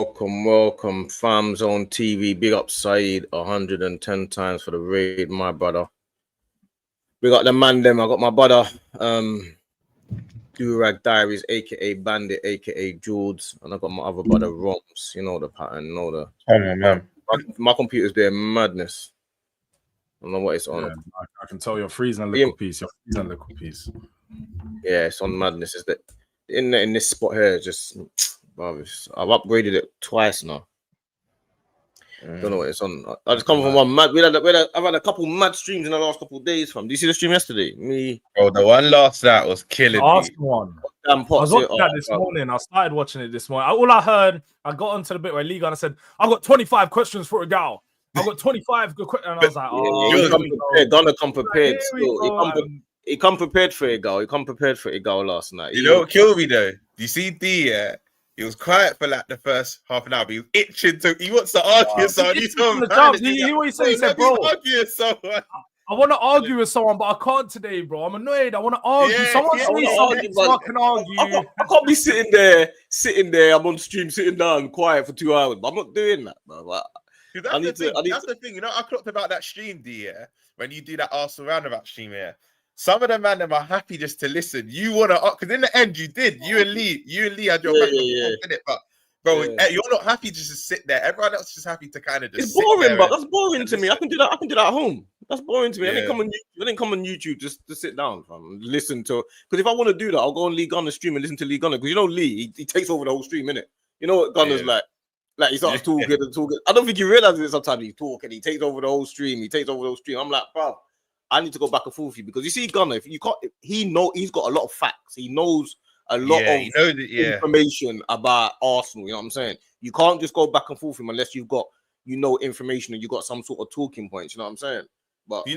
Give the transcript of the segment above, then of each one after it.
Welcome, FamZone TV. Big up Saeed 110 times for the raid, my brother. We got the man them. I got my brother, Durag Diaries, aka Bandit, aka Jules, and I got my other brother Roms. You know the pattern, you know the. Oh man, my computer's doing madness. I don't know what it's on. Yeah, I can tell you're freezing a little piece. You're freezing a little piece. Yeah, it's on madness. Is that in this spot here? Just. I've upgraded it twice now. Don't know what it's on. I just come from one mad. I've had a couple mad streams in the last couple of days. From, do you see the stream yesterday? Oh, the one last night was killing. Last one. I was watching that this morning. I started watching it this morning. All I heard, I got onto the bit where Liga and I said, "I've got 25 questions for a gal. I've got 25 good questions," and I was like, "Oh, gonna come prepared." He come prepared for a goal. He come prepared for a goal last night. You know what killed me though? You see D, yeah? He was quiet for like the first half an hour, but he was itching to. He wants to argue with someone. He always said, "Bro, argue with someone. I want to argue with someone, but I can't today, bro. I'm annoyed. I want to argue. Someone say something so I can argue. I can't be sitting there. I'm on stream, sitting down, quiet for 2 hours. But I'm not doing that, bro. That's the thing. You know, I clocked about that stream, D, yeah? When you do that Arsenal roundabout stream, yeah? Some of the man them are happy just to listen. You want to, because in the end you did. You and Lee had your back in it, but bro, you're not happy just to sit there. Everyone else is just happy to kind of just. It's boring, but that's boring to me. I can do that. At home. That's boring to me. I didn't come on YouTube just to sit down, fam, listen to. Because if I want to do that, I'll go on Lee Gunner's stream and listen to Lee Gunner. Because you know Lee, he takes over the whole stream, innit? You know what Gunner's like. Like he starts talking and talking. I don't think he realizes it sometimes. He's talking. He takes over the whole stream. I'm like, bro. I need to go back and forth with you because you see Gunner, if you can't, he's got a lot of facts. He knows a lot of information about Arsenal. You know what I'm saying? You can't just go back and forth with him unless you've got, information and you got some sort of talking points. You know what I'm saying? But do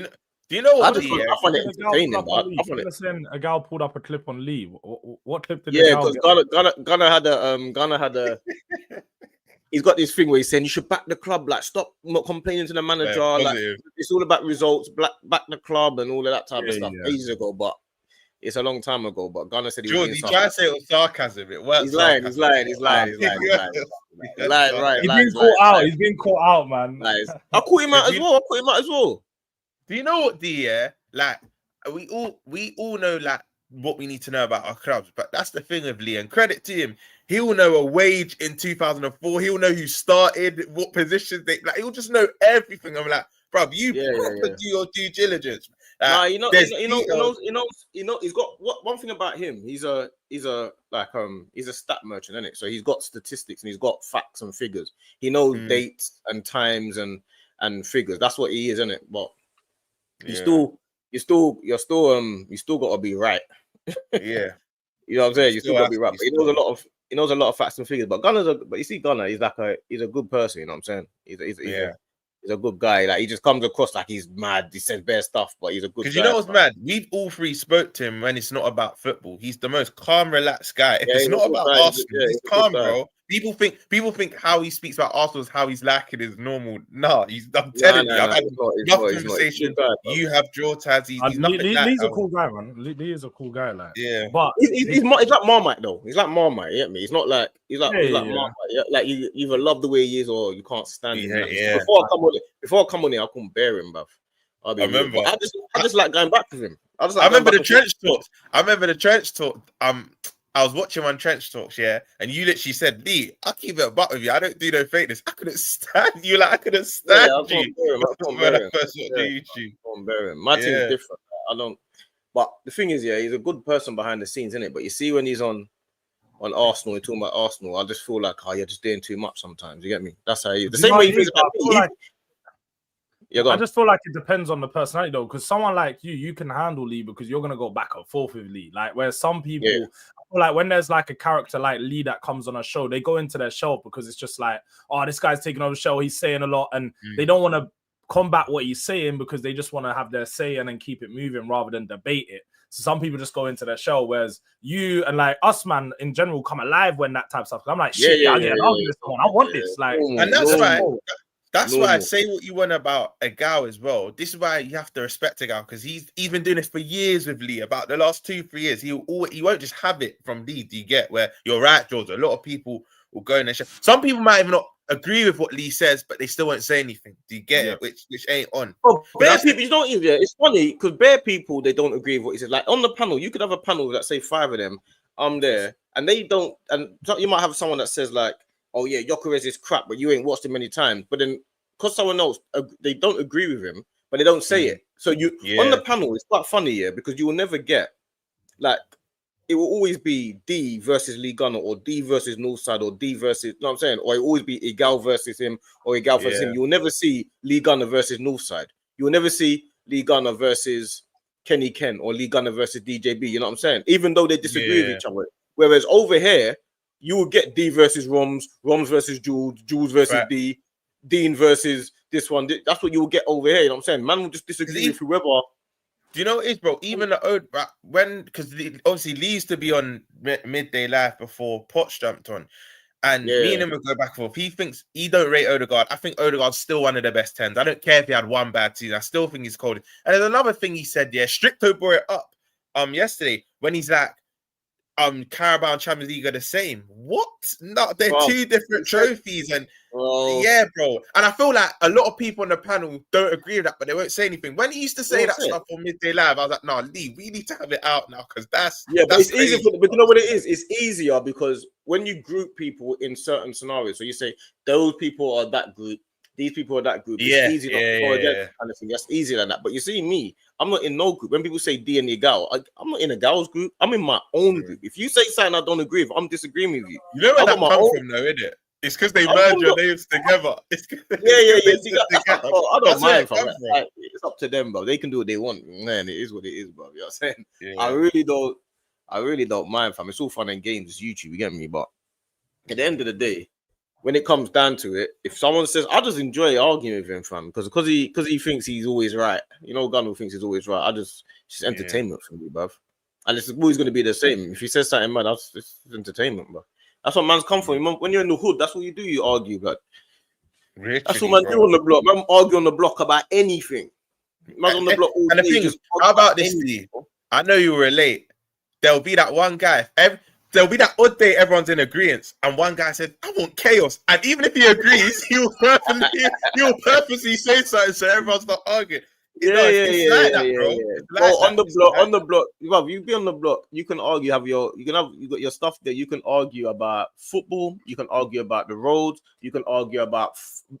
you know what? I find it entertaining. A gal pulled up a clip on Lee. What clip did because Gunner had a he's got this thing where he's saying you should back the club, like stop not complaining to the manager. Like it's all about results, back the club and all of that type of stuff. Ages ago, but it's a long time ago. But Gunner said he was trying to say it was sarcasm. It works. He's lying. He's lying. Right. He's been caught out, man. I caught him out as well. Do you know what like we all know like what we need to know about our clubs, but that's the thing with Lee, and credit to him. He'll know a wage in 2004. He'll know who started, what positions they like. He'll just know everything. I'm like, bro, you do your due diligence. He's got one thing about him. He's a stat merchant, isn't it? So he's got statistics and he's got facts and figures. He knows dates and times and figures. That's what he is, isn't it? But you still got to be right. Yeah. You know what I'm saying? You still got to be right. But he knows a lot of facts and figures. But you see Gunner, he's a good person. You know what I'm saying? He's a good guy. Like he just comes across like he's mad. He says bad stuff, but he's a good guy. Because you know what's mad? We've all three spoke to him when it's not about football. He's the most calm, relaxed guy. If it's not about Arsenal, he's calm, bro. People think how he speaks about Arsenal is how he's lacking is normal. Nah, I'm telling you, I've had enough conversation. You have draw tags. He's a cool guy, man. Lee is a cool guy, like but he's like Marmite though. He's like Marmite, you get me? He's not like Marmite. Yeah? Like you either love the way he is or you can't stand him. Before I come on here, I couldn't bear him, bruv. I remember. I just like going back with him. I remember the trench talks. I was watching on Trench Talks, and you literally said, Lee, I'll keep it a buck with you. I don't do no fakeness. I couldn't stand you. Like, I couldn't stand you. My team's different. I don't. But the thing is, he's a good person behind the scenes, isn't it? But you see, when he's on Arsenal, talking about Arsenal, I just feel like, you're just doing too much sometimes. You get me? That's how he is. The same way he feels about me. I just feel like it depends on the personality though, because someone like you can handle Lee because you're gonna go back and forth with Lee. Like where some people, I feel like when there's like a character like Lee that comes on a show, they go into their show because it's just like, oh, this guy's taking over the show, he's saying a lot, and they don't want to combat what he's saying because they just want to have their say and then keep it moving rather than debate it. So some people just go into their show, whereas you and like us, man, in general, come alive when that type of stuff. I'm like, shit, I'll get an argument with someone. I want this, like, and that's right. That's why I say what you want about a gal as well. This is why you have to respect a gal, because he's been doing this for years with Lee. About the last 2-3 years, he won't just have it from Lee. Do you get where you're right, George? A lot of people will go in and some people might even not agree with what Lee says, but they still won't say anything. Do you get it? Which ain't on. Oh, bare people, you know, it's funny because bare people they don't agree with what he says. Like on the panel, you could have a panel that say 5 of them. I'm there, and they don't. And you might have someone that says like, "Oh yeah, Gyökeres is crap," but you ain't watched him many times. But then, because someone else they don't agree with him, but they don't say it. So you on the panel, it's quite funny, because you will never get like. It will always be D versus Lee Gunner or D versus Northside or D versus, you know what I'm saying? Or it will always be Igal versus him or Igal versus him. You will never see Lee Gunner versus Northside. You will never see Lee Gunner versus Kenny Ken or Lee Gunner versus DJB. You know what I'm saying? Even though they disagree with each other. Whereas over here, you will get D versus Roms, Roms versus Jules, Jules versus D, Dean versus this one. That's what you will get over here. You know what I'm saying? Man will just disagree with whoever. Do you know what it is, bro? Even because obviously Lee used to be on Midday Live before Potts jumped on, and me and him would go back and forth. He thinks he don't rate Odegaard. I think Odegaard's still one of the best 10s. I don't care if he had one bad season. I still think he's cold. And there's another thing he said, Stricto brought it up yesterday when he's like, Carabao and Champions League are the same. What? No, they're two different trophies. And yeah, bro. And I feel like a lot of people on the panel don't agree with that, but they won't say anything. When he used to say that stuff on Midday Live, I was like, no, Lee, we need to have it out now because that's but it's easy. But you know what it is? It's easier because when you group people in certain scenarios, so you say those people are that group, these people are that group. It's easy kind of thing. That's easier than that. But you see me, I'm not in no group. When people say D and Igal, I'm not in a gal's group. I'm in my own group. If you say something I don't agree with, I'm disagreeing with you. You know where that comes from, though, isn't it? It's because they merge your names together. I don't mind, fam. Like, it's up to them, bro. They can do what they want. Man, it is what it is, bro. You know what I'm saying? Yeah. I really don't mind, fam. It's all fun and games. It's YouTube, you get me? But at the end of the day, when it comes down to it, if someone says, I just enjoy arguing with him, fam, because he thinks he's always right. You know, Gunnar thinks he's always right. It's just entertainment for me, bruv. And it's always going to be the same. If he says something mad, it's entertainment, bro. That's what man's come from. When you're in the hood, that's what you do. You argue, blood. That's what man do on the block. Man argue on the block about anything. Man's on the block all day. And the thing is, how about this, Lee? I know you were late. There'll be that one guy. There'll be that odd day everyone's in agreement, and one guy said, "I want chaos." And even if he agrees, he'll purposely say something so everyone's not arguing. On the block, well, you be on the block. You can argue. You got your stuff there. You can argue about football. You can argue about the roads. You can argue about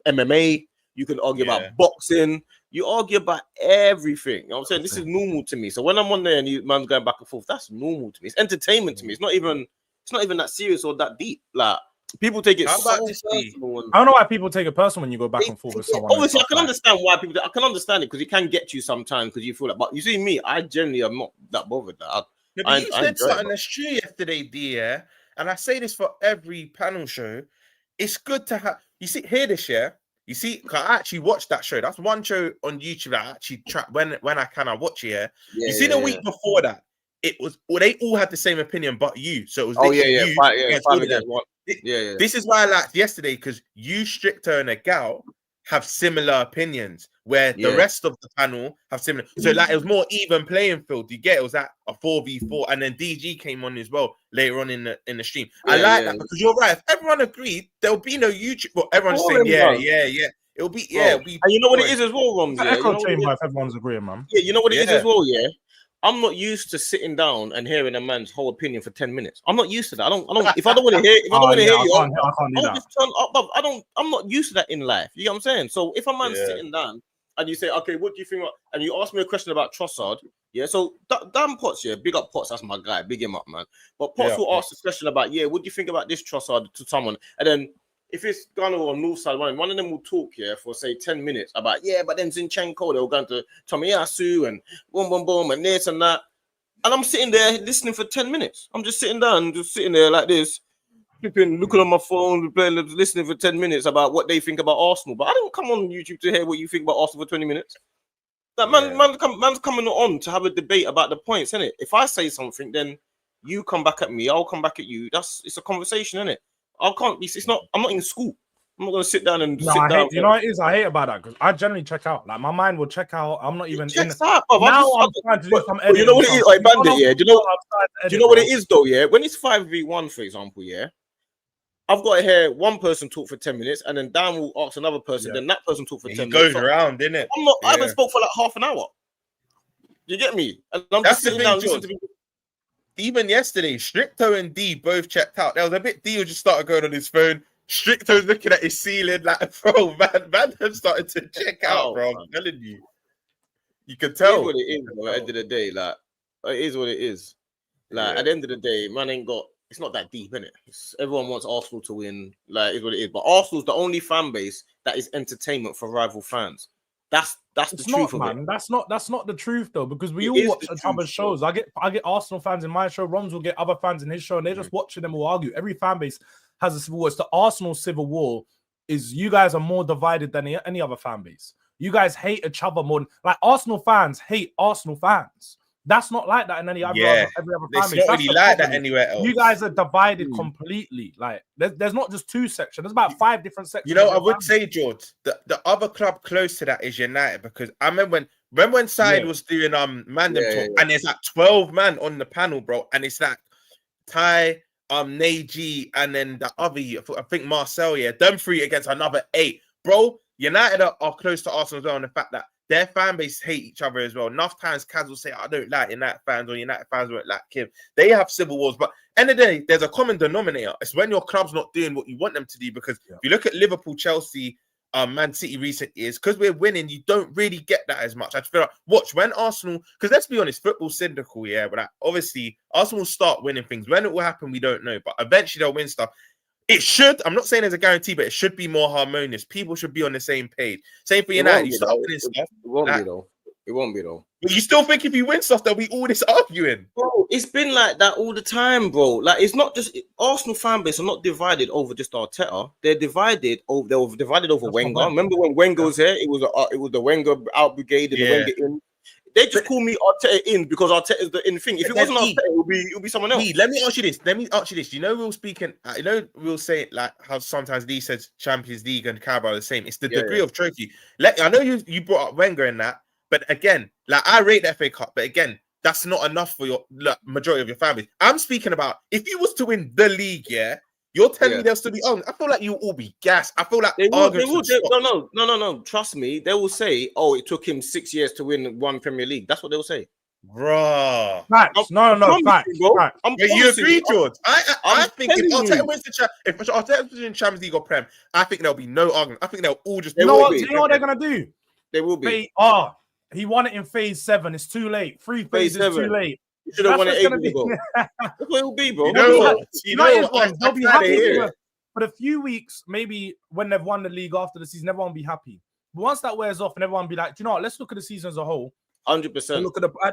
MMA. You can argue about boxing. You argue about everything. You know what I'm saying? This is normal to me. So when I'm on there and man's going back and forth, that's normal to me. It's entertainment to me. It's not even that serious or that deep. Like people take it so personal. I don't know why people take it personal when you go back and forth with someone. Obviously, I can understand why people. I can understand it because it can get you sometimes because you feel like. But you see me, I generally am not that bothered. You said something that's true yesterday, dear. And I say this for every panel show. It's good to have. You see, hear this, You see, I actually watched that show. That's one show on YouTube that I actually track when I watch it. You see, the week before that, it was they all had the same opinion, but you. So it was This is why I liked yesterday because you, Stricto, and a gal have similar opinions, where the rest of the panel have similar. So like it was more even playing field. You get it was at a 4v4, and then DG came on as well later on in the stream. I like that because you're right. If everyone agreed, there'll be no YouTube. Well, everyone's saying it'll be and you know what it is as well, Roms. Echo chamber if everyone's agreeing, man. Yeah, you know what it is as well. Yeah, I'm not used to sitting down and hearing a man's whole opinion for 10 minutes. I'm not used to that. I don't. If I don't want to hear, I can't do that. Just turn up. I'm not used to that in life. You know what I'm saying? So if a man's sitting down and you say, okay, what do you think? And you ask me a question about Trossard. Yeah. So Dan Potts, big up Potts. That's my guy. Big him up, man. But Potts will ask the question about, what do you think about this Trossard to someone? And then if it's Ghana or Northside, one of them will talk for say 10 minutes about but then Zinchenko, they'll go to Tomiyasu and boom and this and that. And I'm sitting there listening for 10 minutes. I'm just sitting down, there like this, looking on my phone, listening for 10 minutes about what they think about Arsenal. But I don't come on YouTube to hear what you think about Arsenal for 20 minutes. That man's coming on to have a debate about the points, isn't it? If I say something, then you come back at me, I'll come back at you. It's a conversation, isn't it? I can't be. It's not. I'm not in school. I'm not going to sit down and sit down. You know what it is? I hate about that because I generally check out. Like my mind will check out. I'm not even in. Out, now I'm trying to do some editing. You know what it is? Bandit, do you know what it is though? Yeah, when it's 5v1, for example, I've got to hear one person talk for 10 minutes, and then Dan will ask another person, then that person talk for 10 minutes. Goes around, innit? I haven't spoke for like half an hour. You get me? And I'm That's just sitting down listening to people. Even yesterday, Stricto and D both checked out. There was a bit D who just started going on his phone. Stricto's looking at his ceiling like, bro, man started to check out, bro. I'm telling you. You can tell. It is what it is, bro, at the end of the day. Like, it is what it is. Like, at the end of the day, man ain't got... It's not that deep, innit? Everyone wants Arsenal to win. Like, is what it is. But Arsenal's the only fan base that is entertainment for rival fans. That's the truth, man. That's not the truth though, because we all watch each other's shows. I get Arsenal fans in my show. Roms will get other fans in his show, and they're just watching them all argue. Every fan base has a civil war. It's the Arsenal civil war. Is you guys are more divided than any other fan base. You guys hate each other more. Like Arsenal fans hate Arsenal fans. That's not like that in any other every other fan base. It's not really like that anywhere else. You guys are divided completely. Like there's not just two sections. There's about 5 different sections. You know, I would say, George, the other club close to that is United, because I remember when Said was doing talk, and there's like 12 man on the panel, bro, and it's like Ty, Neji, and then the other, I think Marcel, them 3 against another 8, bro. United are close to Arsenal as well, and the fact that their fan base hate each other as well. Enough times Kaz will say, I don't like United fans, or United fans won't like him. They have civil wars, but end of the day, there's a common denominator. It's when your club's not doing what you want them to do, because if you look at Liverpool, Chelsea, Man City recent years, because we're winning, you don't really get that as much. I feel like, watch when Arsenal, because let's be honest, football's cynical, but like, obviously Arsenal will start winning things. When it will happen, we don't know, but eventually they'll win stuff. It should, I'm not saying there's a guarantee, but it should be more harmonious. People should be on the same page. Same for United. You start winning stuff. It won't be though. It won't be though. But you still think if you win stuff, there'll be all this arguing? Bro, it's been like that all the time, bro. Like, it's not just Arsenal fan base are not divided over just Arteta. They're divided over. They were divided over Wenger. Remember when Wenger was here? It was the Wenger out brigade and the Wenger in. They just call me Arteta in because Arteta is the in thing. If it wasn't Arteta, it would be someone else. Let me ask you this. You know, we were speaking. You know, we'll say like how sometimes Lee says Champions League and Carabao are the same. It's the degree of trophy. I know you brought up Wenger in that, but again, like I rate the FA Cup, but again, that's not enough for your majority of your families. I'm speaking about if you was to win the league, you're telling me they'll still be on. I feel like you'll all be gassed. I feel like they will. No. Trust me. They will say, "Oh, it took him 6 years to win 1 Premier League." That's what they'll say, bro. Facts. No. Facts. You agree, George? I think if Arteta wins the Champions League or Prem, I think there'll be no argument. I think they'll all just. You know what they're gonna do? They will be. He won it in phase 7. It's too late. 3 phases is too late. You should have won it 8 years ago. That's what it will be, bro. They'll be happy for a few weeks, maybe when they've won the league after the season, everyone will be happy. But once that wears off and everyone will be like, do you know what? Let's look at the season as a whole. 100%.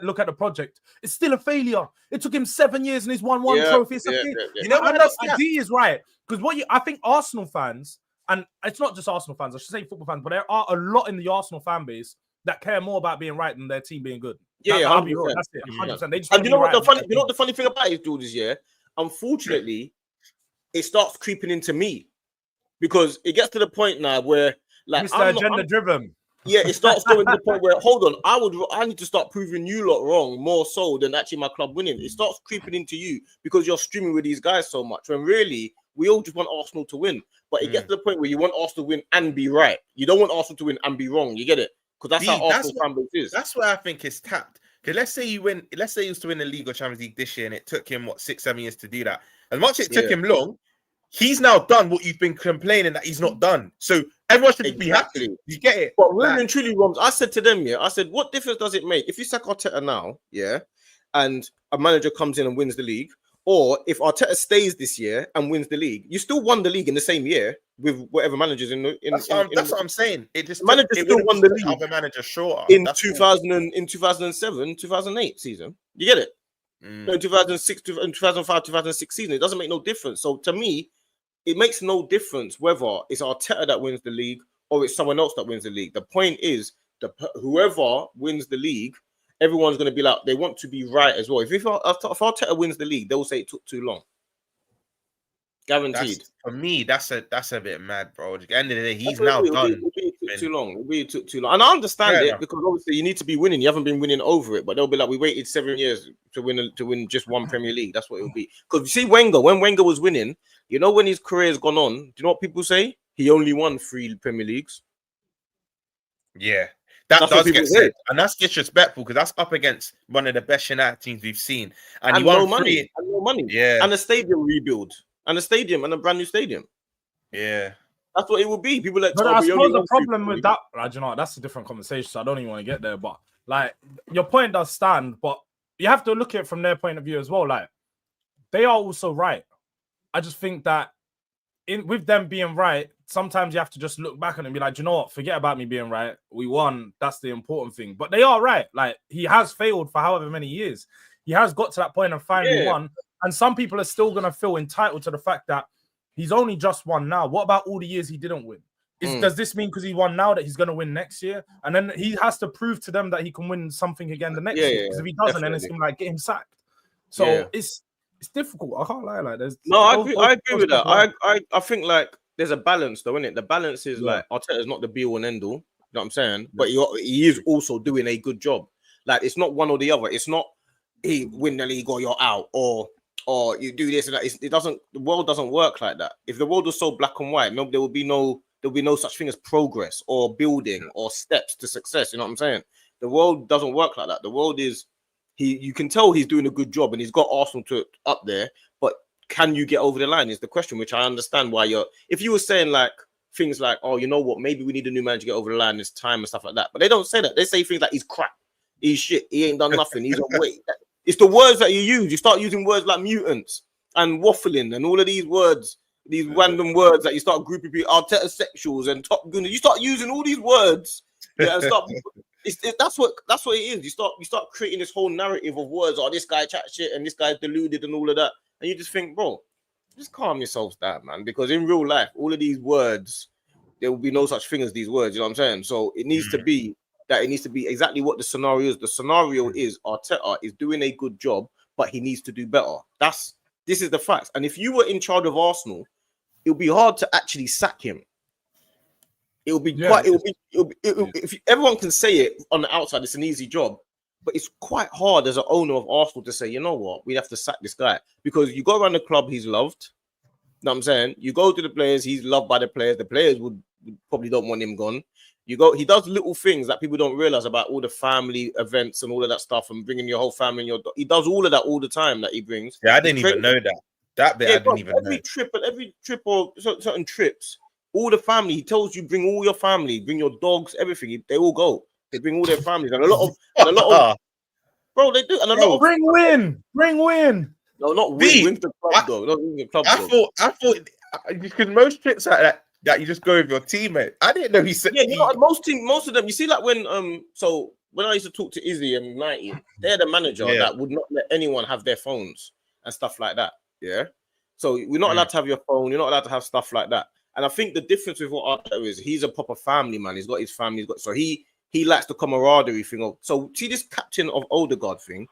Look at the project. It's still a failure. It took him 7 years and he's won 1 trophy. It's You know what? D is right. Because I think Arsenal fans, and it's not just Arsenal fans, I should say football fans, but there are a lot in the Arsenal fan base that care more about being right than their team being good. I'll be real. That's it. 100%. They just and you know what the funny thing about it is, George, is unfortunately, it starts creeping into me because it gets to the point now where like Mr. Agenda driven. Yeah, it starts going to the point where hold on, I need to start proving you lot wrong more so than actually my club winning. It starts creeping into you because you're streaming with these guys so much when really we all just want Arsenal to win. But it gets to the point where you want Arsenal to win and be right. You don't want Arsenal to win and be wrong. You get it? Because that's how Arsenal fan base is. That's where I think it's tapped. Because let's say he used to win the league or Champions League this year, and it took him 6-7 years to do that. As much as it took him long, he's now done what you've been complaining that he's not done. So everyone should be happy. You get it? But really and truly, Roms, I said to them, I said, what difference does it make if you sack Arteta now, and a manager comes in and wins the league, or if Arteta stays this year and wins the league, you still won the league in the same year with whatever managers in. That's what I'm saying. It just manager still won the league. Other manager shorter in 2007, 2008 season. You get it? No, 2006, 2005, 2006 season. It doesn't make no difference. So to me, it makes no difference whether it's Arteta that wins the league or it's someone else that wins the league. The point is, whoever wins the league, everyone's going to be like, they want to be right as well. If Arteta wins the league, they will say it took too long. Guaranteed. For me, that's a bit mad, bro. At the end of the day, he's now done. It'll be too long. It'll be too long. And I understand it because obviously you need to be winning. You haven't been winning over it, but they'll be like, we waited 7 years to win just one Premier League. That's what it'll be. Because you see, Wenger, when Wenger was winning, you know, when his career's gone on, do you know what people say? He only won 3 Premier Leagues. Yeah. That does get said, and that's disrespectful because that's up against one of the best United teams we've seen, and he won money, and no money, and a stadium rebuild, and a stadium, and a brand new stadium. Yeah, that's what it will be. People like. But I suppose the problem with that, you know, that's a different conversation. So I don't even want to get there. But like, your point does stand, but you have to look at it from their point of view as well. Like, they are also right. I just think that with them being right, sometimes you have to just look back and be like, you know what? Forget about me being right. We won. That's the important thing. But they are right. Like, he has failed for however many years. He has got to that point and finally won. And some people are still going to feel entitled to the fact that he's only just won now. What about all the years he didn't win? Does this mean because he won now that he's going to win next year? And then he has to prove to them that he can win something again the next year. Because if he doesn't, then it's going to like get him sacked. So it's difficult. I can't lie. Like, I agree with that. I think like there's a balance though, isn't it? The balance is like Arteta's not the be all and end all. You know what I'm saying? But he is also doing a good job. Like, it's not one or the other. It's not he win the league or you're out, or you do this and that. It doesn't. The world doesn't work like that. If the world was so black and white, there will be no such thing as progress or building or steps to success. You know what I'm saying? The world doesn't work like that. The world is you can tell he's doing a good job and he's got Arsenal up there, but can you get over the line is the question, which I understand why if you were saying like things like, oh, you know what, maybe we need a new manager to get over the line this time and stuff like that. But they don't say that. They say things like he's crap, he's shit, he ain't done nothing, he's away. It's the words that you use. You start using words like mutants and waffling and all of these words, these random words that you start grouping people, Arteta sexuals and top gunners. You start using all these words and start. That's what it is. You start creating this whole narrative of words. Oh, this guy chat shit and this guy's deluded and all of that. And you just think, bro, just calm yourselves down, man. Because in real life, all of these words, there will be no such thing as these words. You know what I'm saying? So it needs to be exactly what the scenario is. The scenario is Arteta is doing a good job, but he needs to do better. This is the facts. And if you were in charge of Arsenal, it'll be hard to actually sack him. If everyone can say it on the outside, it's an easy job, but it's quite hard as an owner of Arsenal to say, you know what, we have to sack this guy, because you go around the club, he's loved. You know what I'm saying? You go to the players, he's loved by the players. The players would probably don't want him gone. He does little things that people don't realize about all the family events and all of that stuff, and bringing your whole family. He does all of that all the time that he brings. Yeah, I didn't even know that. That bit I didn't even know. Every trip or certain trips, all the family, he tells you bring all your family, bring your dogs, everything. They all go. They bring all their families, and a lot of bro, they do. And a lot of bring win. No, not win. Win the club though. Not win the club. I thought because most trips like that you just go with your teammate. I didn't know he said. Yeah, you know, most of them. You see, like when I used to talk to Izzy and 90, they're the manager that would not let anyone have their phones and stuff like that. Yeah. So we're not allowed to have your phone. You're not allowed to have stuff like that. And I think the difference with what Arteta is, he's a proper family man. He's got his family. So he likes the camaraderie thing. So see this captain of Odegaard thing,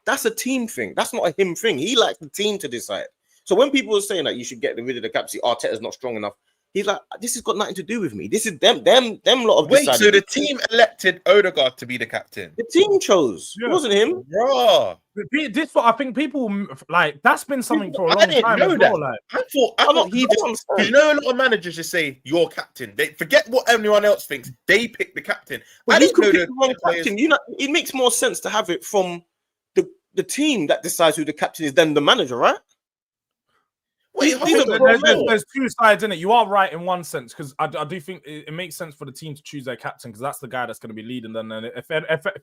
that's a team thing. That's not a him thing. He likes the team to decide. So when people are saying that you should get rid of the captain, Arteta's not strong enough, he's like, this has got nothing to do with me. This is them lot of. Wait, so the team elected Odegaard to be the captain? The team chose. It wasn't him. Yeah. This what I think people like. That's been something for a long time. Know that. Like, I thought he just. You know, a lot of managers just say you're captain. They forget what anyone else thinks. They pick the captain. Well, you could pick the wrong captain. You know, it makes more sense to have it from the team that decides who the captain is than the manager, right? Wait, there's two sides in it. You are right in one sense, because I do think it makes sense for the team to choose their captain, because that's the guy that's going to be leading them. And if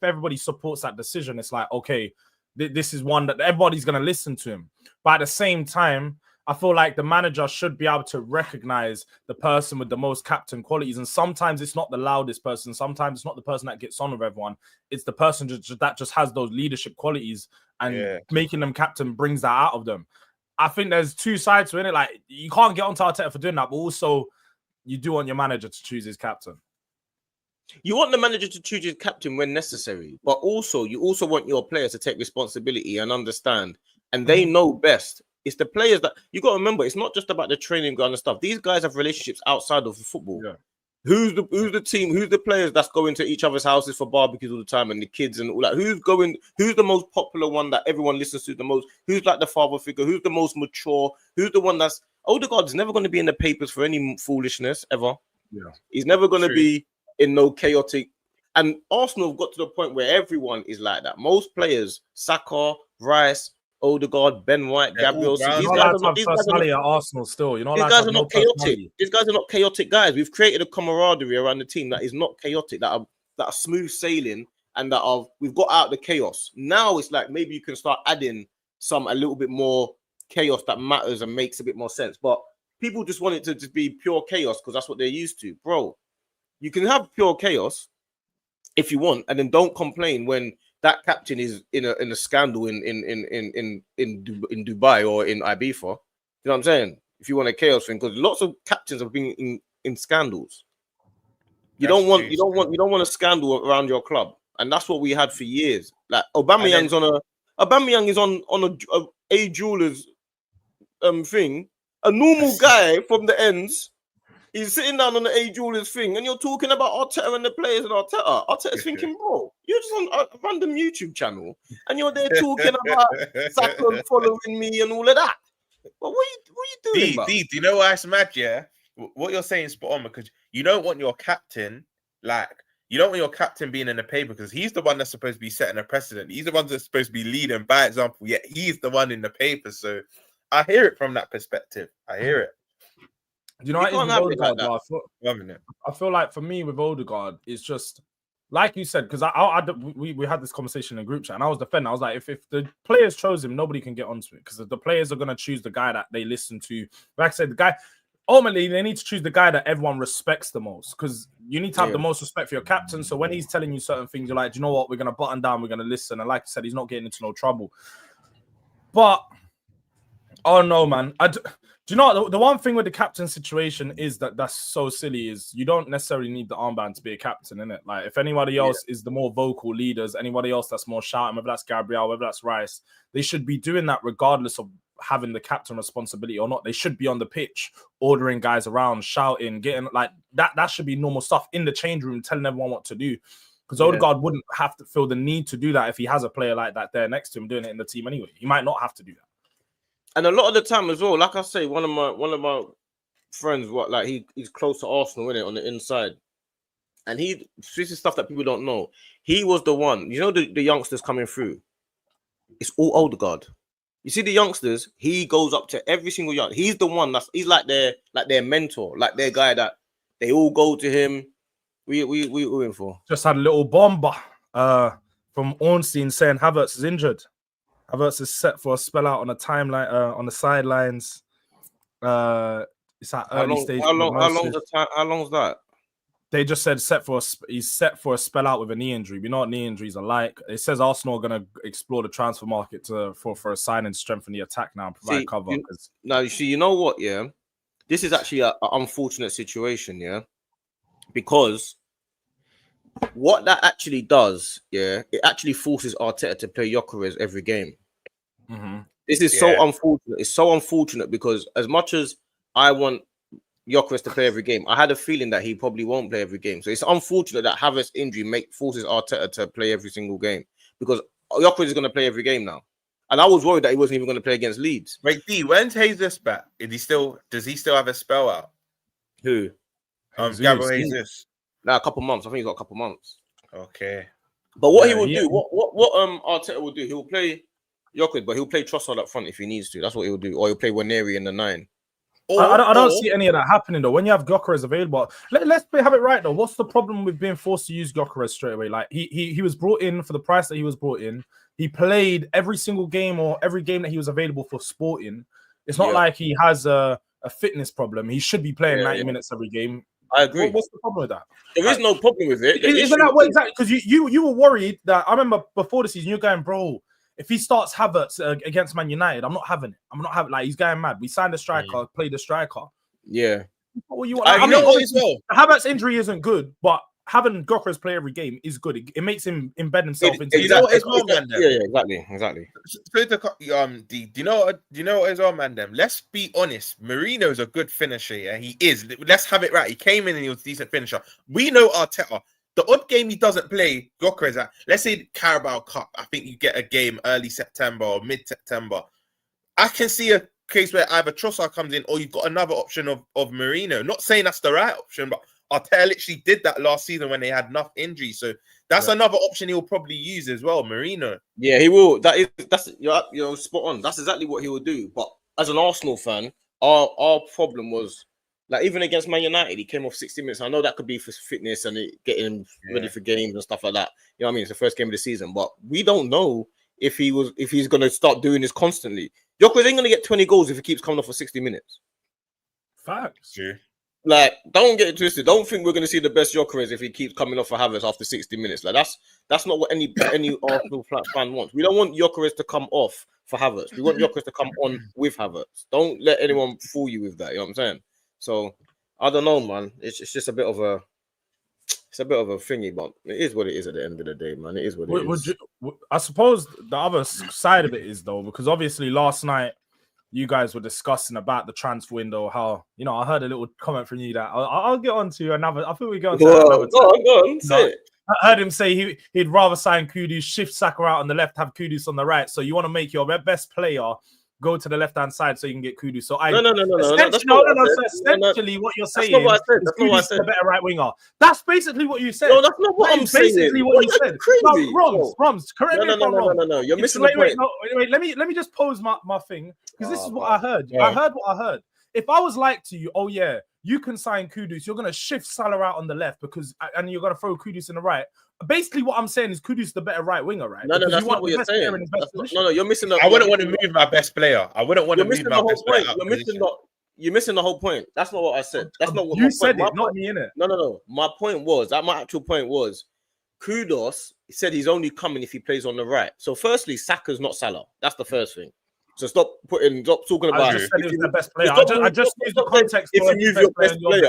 everybody supports that decision, it's like, okay, this is one that everybody's going to listen to him. But at the same time, I feel like the manager should be able to recognize the person with the most captain qualities. And sometimes it's not the loudest person. Sometimes it's not the person that gets on with everyone. It's the person that just has those leadership qualities, and making them captain brings that out of them. I think there's two sides to it. Like, you can't get onto Arteta for doing that, but also you do want your manager to choose his captain. You want the manager to choose his captain when necessary, but also you also want your players to take responsibility and understand, and they know best It's the players that you got to remember. It's not just about the training ground and stuff. These guys have relationships outside of the football. Yeah. Who's the team? Who's the players that's going to each other's houses for barbecues all the time and the kids and all that? Who's the most popular one that everyone listens to the most? Who's like the father figure? Who's the most mature? Who's the one that's Odegaard's never going to be in the papers for any foolishness ever. Yeah. He's never going to be in no chaotic. And Arsenal have got to the point where everyone is like that. Most players, Saka, Rice, Odegaard, Ben White, Gabriel. These guys are not personality at Arsenal still. You know, these guys are not chaotic. These guys are not chaotic guys. We've created a camaraderie around the team that is not chaotic, that are smooth sailing, and we've got out the chaos. Now it's like maybe you can start adding a little bit more chaos that matters and makes a bit more sense. But people just want it to just be pure chaos because that's what they're used to. Bro, you can have pure chaos if you want, and then don't complain when that captain is in a scandal in Dubai or in Ibiza. You know what I'm saying? If you want a chaos thing, because lots of captains have been in scandals. You don't want a scandal around your club, and that's what we had for years. Like Aubameyang is on a jeweler's thing. A normal guy from the ends. He's sitting down on the A Jewelers thing, and you're talking about Arteta and the players and Arteta. Arteta's thinking, bro, you're just on a random YouTube channel, and you're there talking about Saka following me and all of that. But what are you doing, do you know why it's mad, yeah? What you're saying is spot on, because you don't want your captain, being in the paper, because he's the one that's supposed to be setting a precedent. He's the one that's supposed to be leading by example, yet he's the one in the paper. So I hear it from that perspective. I hear it. Do you know what it is with Odegaard? I feel like for me with Odegaard, it's just like you said, because we had this conversation in a group chat, and I was defending. I was like, if the players chose him, nobody can get onto it, because the players are going to choose the guy that they listen to. Like I said, the guy ultimately they need to choose the guy that everyone respects the most, because you need to have the most respect for your captain. So when he's telling you certain things, you're like, do you know what? We're going to button down. We're going to listen. And like I said, he's not getting into no trouble. But oh no, man. Do you know what? The one thing with the captain situation is that's so silly is you don't necessarily need the armband to be a captain, innit? Like if anybody else is the more vocal leaders, anybody else that's more shouting, whether that's Gabriel, whether that's Rice, they should be doing that regardless of having the captain responsibility or not. They should be on the pitch, ordering guys around, shouting, getting like that. That should be normal stuff in the change room, telling everyone what to do. Because Odegaard wouldn't have to feel the need to do that if he has a player like that there next to him doing it in the team anyway. He might not have to do that. And a lot of the time as well, like I say, one of my friends, he's close to Arsenal, innit, on the inside. And this is stuff that people don't know. He was the one, you know, the youngsters coming through. It's all Odegaard. You see the youngsters, he goes up to every single young. He's the one he's like their mentor, like their guy that they all go to him. We in for. Just had a little bomber from Ornstein saying Havertz is injured. Havertz is set for a spell out on a timeline on the sidelines. It's at early stage. How long's that? They just said he's set for a spell out with a knee injury. We know what knee injuries are like. It says Arsenal are going to explore the transfer market for a sign and strengthen the attack now and provide cover. You know what? Yeah, this is actually an unfortunate situation. Yeah, because what that actually does, it actually forces Arteta to play Gyökeres every game. Mm-hmm. This is so unfortunate. It's so unfortunate because as much as I want Gyökeres to play every game, I had a feeling that he probably won't play every game. So it's unfortunate that Havertz injury forces Arteta to play every single game, because Gyökeres is going to play every game now. And I was worried that he wasn't even going to play against Leeds. Wait, when's Jesus back? Does he still have a spell out? Who? Gabriel Jesus. A couple months. I think he's got a couple months. Okay. But what he will do, what Arteta will do, he'll play Gyökeres, but he'll play Trossard up front if he needs to. That's what he'll do. Or he'll play Waneri in the 9. I don't see any of that happening though. When you have Gyökeres available, let's have it right though. What's the problem with being forced to use Gyökeres straight away? Like he was brought in for the price that he was brought in. He played every single game or every game that he was available for Sporting. It's not like he has a fitness problem. He should be playing 90 minutes every game. I agree. What's the problem with that? There is no problem with it. Isn't that what exactly? Because you were worried that I remember before the season you're going, bro. If he starts Havertz against Man United, I'm not having it. Like he's going mad. We signed a striker, played a striker. Yeah. What you want? Havertz injury isn't good, but having Gyökeres play every game is good. It makes him embed himself into. You know what as well, man? Yeah, exactly. So do you know what as well, man? Them. Let's be honest. Mourinho's a good finisher. Yeah, he is. Let's have it right. He came in and he was a decent finisher. We know Arteta. The odd game he doesn't play, Gyökeres at, let's say Carabao Cup, I think you get a game early September or mid-September. I can see a case where either Trossard comes in or you've got another option of Mourinho. Not saying that's the right option, but Arteta literally did that last season when they had enough injuries. So that's another option he'll probably use as well, Mourinho. Yeah, he will. That's you're spot on. That's exactly what he will do. But as an Arsenal fan, our problem was, like, even against Man United, he came off 60 minutes. I know that could be for fitness and getting him ready for games and stuff like that. You know what I mean? It's the first game of the season, but we don't know if he's going to start doing this constantly. Gyökeres ain't going to get 20 goals if he keeps coming off for 60 minutes. Facts. True. Like, don't get it twisted. Don't think we're going to see the best Gyökeres if he keeps coming off for Havertz after 60 minutes. Like, that's not what any Arsenal fan wants. We don't want Gyökeres to come off for Havertz. We want Gyökeres to come on with Havertz. Don't let anyone fool you with that. You know what I'm saying? So I don't know, man. It's just a bit of a thingy, but it is what it is at the end of the day, man. It is what it is. I suppose the other side of it is, though, because obviously last night you guys were discussing about the transfer window. How, you know, I heard a little comment from you that I'll get on to another. I think we go on to another. Go on, say it. I heard him say he'd rather sign Kudus, shift Saka out on the left, have Kudus on the right. So you want to make your best player go to the left-hand side so you can get Kudus. So essentially what you're saying is Kudus is the better right winger. That's basically what you said. No, that's not what I'm saying. Basically what you said. Crazy. Roms, correct me if I'm wrong. No. You're missing the point. Wait, let me just pose my thing, because this is what I heard. Yeah. I heard what I heard. If I was like to you, oh yeah, you can sign Kudus, you're going to shift Salah out on the left and you're going to throw Kudus in the right. Basically, what I'm saying is Kudus the better right winger, right? No, that's not what you're saying. No, you're missing the. I wouldn't want to move my best player. I wouldn't want to move my best player. You're missing the whole point. That's not what I said. That's not what you said. Not me, innit? No. My point was my actual point was, Kudus said he's only coming if he plays on the right. So, firstly, Saka's not Salah. That's the first thing. So stop talking about. I just said he was the best player. I just used the context. If you move your best player,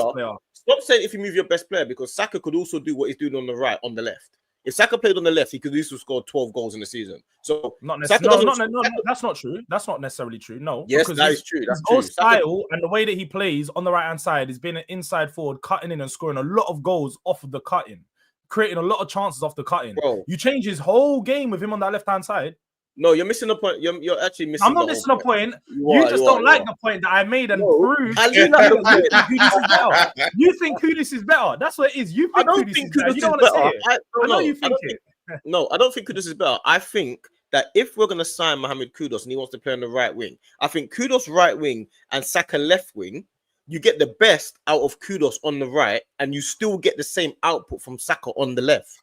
stop saying if you move your best player, because Saka could also do what he's doing on the right, on the left. If Saka played on the left, he could also score 12 goals in the season. So not necessarily. No, that's not true. That's not necessarily true. No. Yes, that is true. That's true. His style and the way that he plays on the right hand side is being an inside forward, cutting in and scoring a lot of goals off of the cutting, creating a lot of chances off the cutting. Bro. You change his whole game with him on that left hand side. No, you're missing the point. You're actually missing. I'm not missing the point. You just don't like the point that I made and proved. You think Kudus is better. That's what it is. You think Kudus is better. You don't want to say it. I know you think it. No, I don't think Kudus is better. I think that if we're going to sign Mohamed Kudus and he wants to play on the right wing, I think Kudus right wing and Saka left wing, you get the best out of Kudus on the right and you still get the same output from Saka on the left.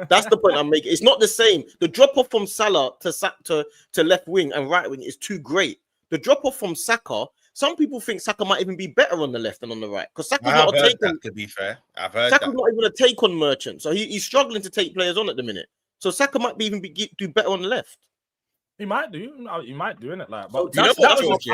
That's the point I'm making. It's not the same. The drop off from Salah to left wing and right wing is too great. The drop off from Saka, some people think Saka might even be better on the left than on the right, because Saka's not a take on. To be fair, I've heard Saka's not even a take on Merchant, so he's struggling to take players on at the minute. So Saka might do better on the left. He might do. He might do, innit? Like, but do you know what, George?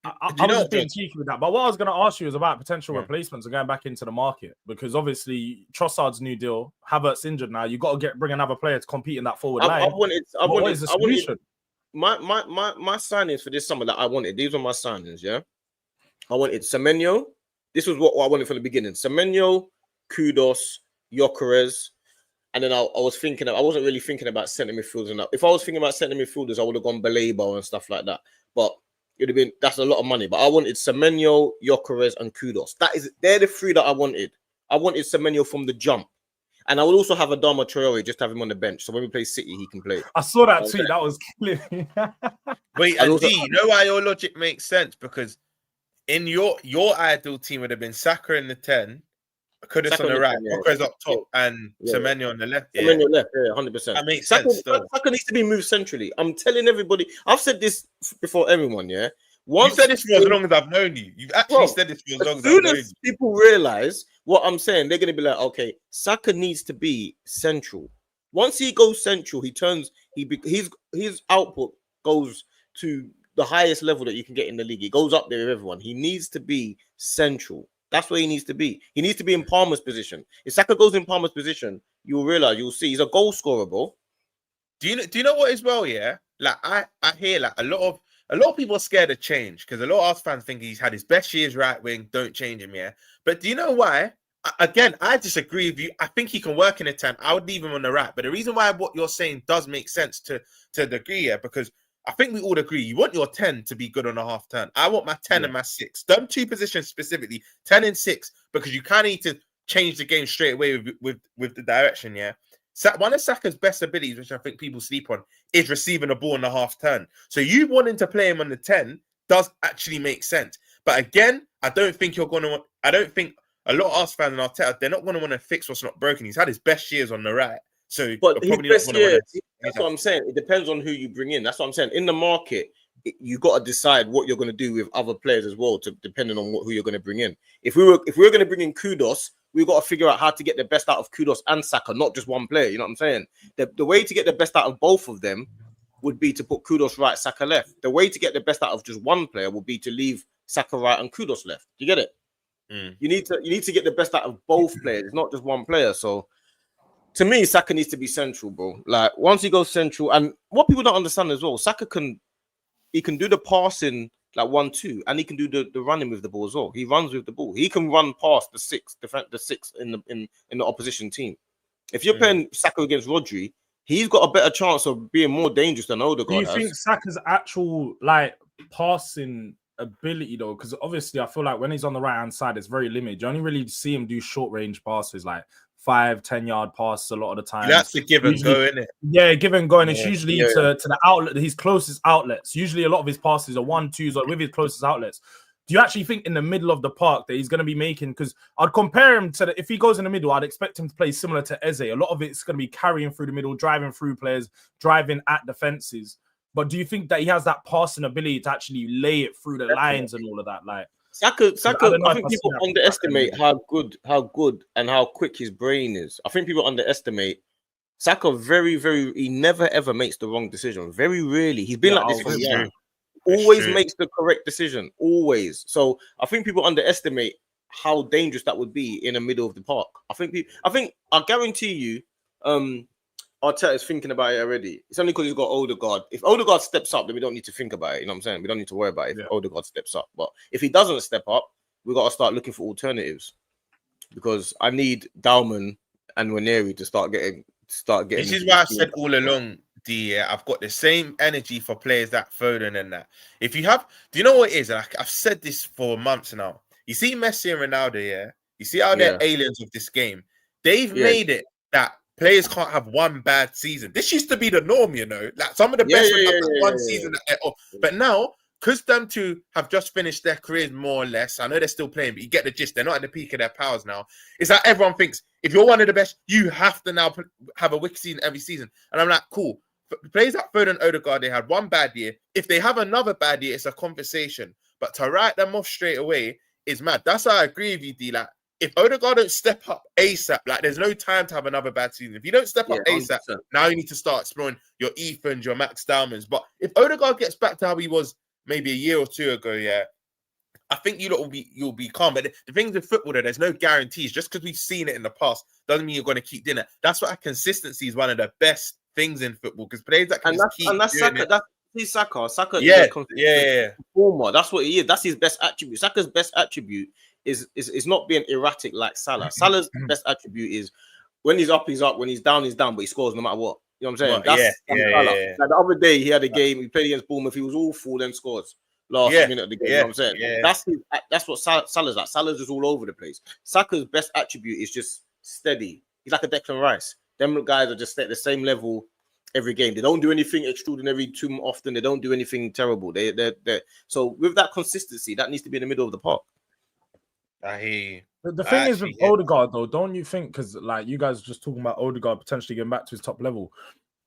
I was just being cheeky with that. But what I was going to ask you is about potential replacements and going back into the market, because obviously Trossard's new deal, Havertz injured now. You got to bring another player to compete in that forward line. What is the solution? My signings for this summer that I wanted. These were my signings. Yeah, I wanted Semenyo. This was what I wanted from the beginning. Semenyo, Kudus, Gyökeres. And then I was thinking, I wasn't really thinking about centre midfielders enough. If I was thinking about centre midfielders, I would have gone Baleba and stuff like that. But it'd have been, that's a lot of money. But I wanted Semenyo, Gyökeres, and Kudus. They're the three that I wanted. I wanted Semenyo from the jump. And I would also have Adama Traore, just have him on the bench. So when we play City, he can play. I saw that tweet. That was clear. Wait, and D, you know why your logic makes sense? Because in your ideal team would have been Saka in the 10, Kudus on the right, Gyökeres up top, and Semenyo on the left. Semenyo left, 100%. That makes sense. Saka needs to be moved centrally. I'm telling everybody. I've said this before everyone, yeah? You've said this for as long as I've known you. You've actually said this for as long as I've known you. People realize what I'm saying, they're going to be like, okay, Saka needs to be central. Once he goes central, his output goes to the highest level that you can get in the league. It goes up there with everyone. He needs to be central. That's where he needs to be. He needs to be in Palmer's position. If Saka goes in Palmer's position, you'll see he's a goal scorer, bro. Do you know what as well? Yeah, like I hear like a lot of people are scared of change because a lot of Arsenal fans think he's had his best years right wing. Don't change him, yeah. But do you know why? Again, I disagree with you. I think he can work in a 10. I would leave him on the right. But the reason why what you're saying does make sense to a degree, yeah, because I think we all agree you want your 10 to be good on a half turn. I want my 10 and my 6. Them 2 positions specifically, 10 and 6, because you kind of need to change the game straight away with the direction, yeah. One of Saka's best abilities, which I think people sleep on, is receiving a ball in the half turn. So you wanting to play him on the 10 does actually make sense. But again, I don't think a lot of us fans in Arteta, they're not going to want to fix what's not broken. He's had his best years on the right. So, but his best years, that's what I'm saying. It depends on who you bring in. That's what I'm saying. In the market, you got to decide what you're going to do with other players as well, depending on who you're going to bring in. If we were going to bring in Kudos, we've got to figure out how to get the best out of Kudos and Saka, not just one player. You know what I'm saying? The way to get the best out of both of them would be to put Kudos right, Saka left. The way to get the best out of just one player would be to leave Saka right and Kudos left. Do you get it? You need to get the best out of both players. It's not just one player. So to me, Saka needs to be central, bro. Like once he goes central, and what people don't understand as well, Saka can do the passing like 1-2, and he can do the running with the ball as well. He runs with the ball. He can run past the six in the opposition team. If you're playing Saka against Rodri, he's got a better chance of being more dangerous than Odegaard. Do you think Saka's actual like passing ability though? Because obviously I feel like when he's on the right hand side, it's very limited. You only really see him do short range passes, like 5-10 yard passes a lot of the time. That's the give and go, isn't it? Yeah, give and go, and it's usually to the outlet, his closest outlets. Usually a lot of his passes are 1-2s or with his closest outlets. Do you actually think in the middle of the park that he's going to be making? Because I'd compare him to if he goes in the middle, I'd expect him to play similar to Eze. A lot of it's going to be carrying through the middle, driving through players, driving at defenses. But do you think that he has that passing ability to actually lay it through the lines and all of that? Like Saka, I think people underestimate how good and how quick his brain is. I think people underestimate Saka he never ever makes the wrong decision. Very rarely. He's been like this for years. Always makes the correct decision. Always. So I think people underestimate how dangerous that would be in the middle of the park. I guarantee you, Arteta is thinking about it already. It's only because he's got Odegaard. If Odegaard steps up, then we don't need to think about it. You know what I'm saying? We don't need to worry about it if Odegaard steps up. But if he doesn't step up, we got to start looking for alternatives. Because I need Dalman and Ranieri to start getting. This is why I said all along, I've got the same energy for players that Foden and that. If you have, do you know what it is? I've said this for months now. You see Messi and Ronaldo, yeah? You see how they're aliens of this game. They've made it that players can't have one bad season. This used to be the norm, you know. Like some of the best would have one season. But now, because them two have just finished their careers more or less, I know they're still playing, but you get the gist. They're not at the peak of their powers now. It's like everyone thinks, if you're one of the best, you have to now have a wicked season every season. And I'm like, cool. Players like Foden and Odegaard, they had one bad year. If they have another bad year, it's a conversation. But to write them off straight away is mad. That's how I agree with you, D. Like, if Odegaard don't step up ASAP, like there's no time to have another bad season. If you don't step up ASAP, 100%. Now you need to start exploring your Ethans, your Max Dalmans. But if Odegaard gets back to how he was maybe a year or two ago, I think you'll be calm. But the things with football, there's no guarantees. Just because we've seen it in the past doesn't mean you're going to keep doing it. That's why consistency is one of the best things in football, because players that can he's Saka. Saka is a performer. That's what he is. That's his best attribute. Saka's best attribute is not being erratic like Salah. Salah's best attribute is when he's up, he's up. When he's down, but he scores no matter what. You know what I'm saying? That's Salah. Like the other day, he had a game. He played against Bournemouth. He was awful, then scores last minute of the game. You know what I'm saying? That's what Salah's like. Salah's just all over the place. Saka's best attribute is just steady. He's like a Declan Rice. Them guys are just at the same level every game. They don't do anything extraordinary too often. They don't do anything terrible. They're so with that consistency, that needs to be in the middle of the park. I hear you. The thing is with Odegaard, though, don't you think? Because like you guys are just talking about Odegaard potentially getting back to his top level.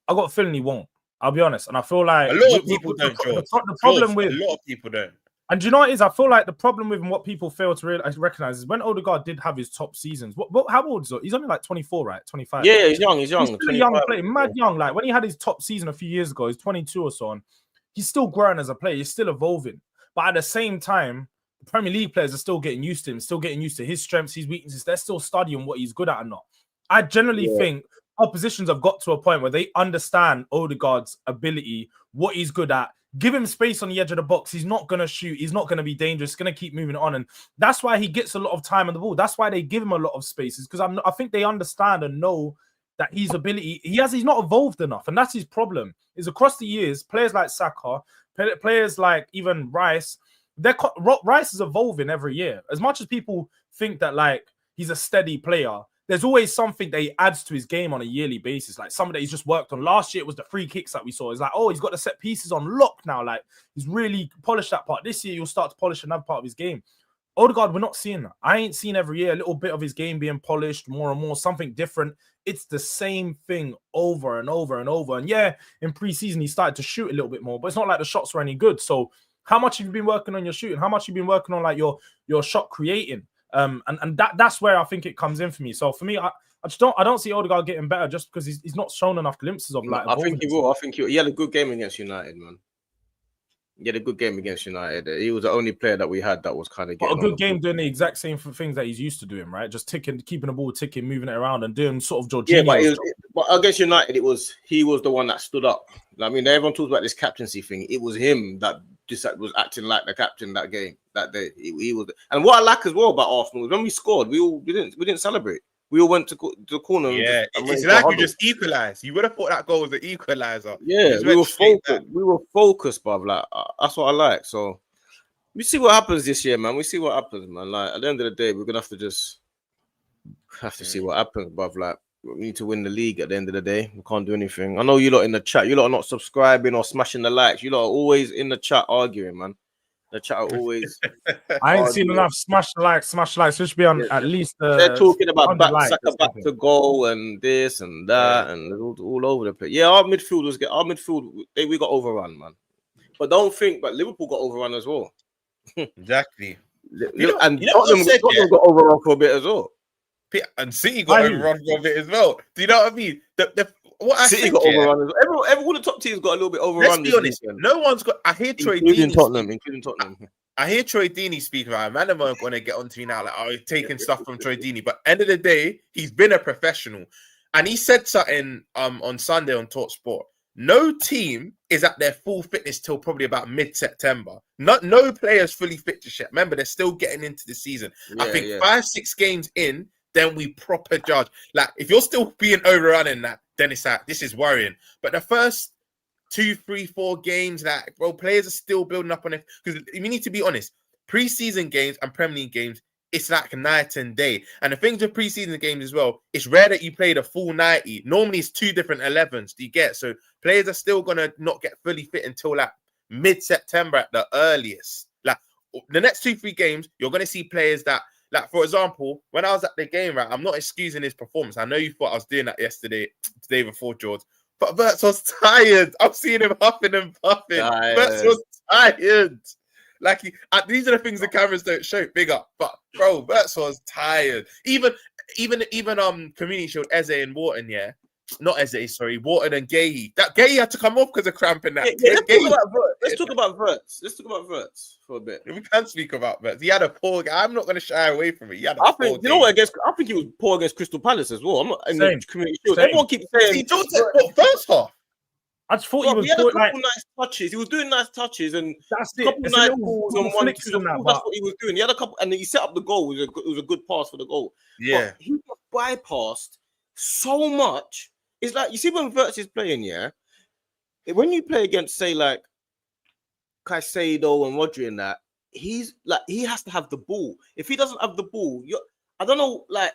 I got a feeling he won't. I'll be honest, and I feel like a lot of people don't. The problem with a lot of people don't. And do you know what it is? I feel like the problem with what people fail to recognize is when Odegaard did have his top seasons. How old is he? He's only like 24, right? 25. Yeah, he's young. He's still a young player, mad young. Like when he had his top season a few years ago, he's 22 or so on. He's still growing as a player. He's still evolving. But at the same time, the Premier League players are still getting used to him, still getting used to his strengths, his weaknesses. They're still studying what he's good at and not. I generally think oppositions have got to a point where they understand Odegaard's ability, what he's good at. Give him space on the edge of the box. He's not going to shoot. He's not going to be dangerous. He's going to keep moving on. And that's why he gets a lot of time on the ball. That's why they give him a lot of spaces, because I think they understand and know that his ability, he's not evolved enough. And that's his problem, is across the years, players like Saka, players like even Rice, Rice is evolving every year. As much as people think that like he's a steady player, there's always something that he adds to his game on a yearly basis. Like something that he's just worked on. Last year, it was the free kicks that we saw. It's like, oh, he's got the set pieces on lock now. Like he's really polished that part. This year, you'll start to polish another part of his game. Odegaard, we're not seeing that. I ain't seen every year a little bit of his game being polished more and more, something different. It's the same thing over and over and over. And yeah, in preseason, he started to shoot a little bit more, but it's not like the shots were any good. So how much have you been working on your shooting? How much have you been working on like your shot creating? And that's where I think it comes in for me. So for me, I don't see Odegaard getting better just because he's not shown enough glimpses of like. I think he will. I think he had a good game against United, man. He had a good game against United. He was the only player that we had that was kind of getting a good game, doing the exact same things that he's used to doing, right? Just keeping the ball ticking, moving it around, and doing sort of Jorginho. Yeah, but against United, he was the one that stood up. I mean, everyone talks about this captaincy thing. It was him that was acting like the captain that game that day. He was, and what I like as well about Arsenal is when we scored, we didn't celebrate. We all went to the corner. Yeah, it's like you just equalised. You would have thought that goal was an equaliser. Yeah, we were focused. We were focused, bruv. Like that's what I like. So we see what happens this year, man. We see what happens, man. Like at the end of the day, we're gonna have to see what happens, bruv. Like we need to win the league at the end of the day. We can't do anything. I know you lot in the chat. You lot are not subscribing or smashing the likes. You lot are always in the chat arguing, man. The chat are always. I ain't seen enough smash the likes. It should be on at least. They're talking about Saka back to goal and this and that and all over the place. Yeah, our midfielders we got overrun, man. But don't think, but Liverpool got overrun as well. Exactly. Tottenham got overrun for a bit as well. And City got overrun for a bit as well. Do you know what I mean? City got overrun as well. All the top teams got a little bit overrun. Let's be honest. No one's got. I hear Troy Deeney, including Tottenham. I hear Troy Deeney speak about it. Man, I'm going to get onto me now. Like, oh, he's taking stuff from Troy Deeney. But end of the day, he's been a professional, and he said something on Sunday on TalkSport. No team is at their full fitness till probably about mid-September. No players fully fit just yet. Remember, they're still getting into the season. Yeah, I think 5-6 games in, then we proper judge. Like, if you're still being overrun in that, then it's like, this is worrying. But the first 2, 3, 4 games, like, bro, players are still building up on it. Because we need to be honest, preseason games and Premier League games, it's like night and day. And the things with preseason games as well, it's rare that you play the full 90. Normally, it's 2 different 11s. Do you get? So players are still going to not get fully fit until like mid-September at the earliest. Like, the next 2, 3 games, you're going to see players that, like, for example, when I was at the game, right, I'm not excusing his performance. I know you thought I was doing that the day before, George. But Verts was tired. I'm seeing him huffing and puffing. Verts was tired. Like, these are the things the cameras don't show. Big up. But, bro, Verts was tired. Even Community showed Eze and Wharton, yeah? Not Eze, sorry. Wharton and Gahey. That Gahey had to come off because of cramping that. Let's talk about Verts. Let's talk about Verts for a bit. We can speak about Verts. He had a poor game. I'm not going to shy away from it. I think he was poor against Crystal Palace as well. I'm not in the Community Shield. Everyone keeps saying he talked about first half. I just thought he was had a couple nice touches. He was doing nice touches and a couple nice balls on one. That's what he was doing. He had a couple, and he set up the goal. It was a good pass for the goal. Yeah, but he got bypassed so much. It's like, you see when Verts is playing, yeah. When you play against, say, like Caicedo and Rodri and that, he has to have the ball. If he doesn't have the ball, I don't know. Like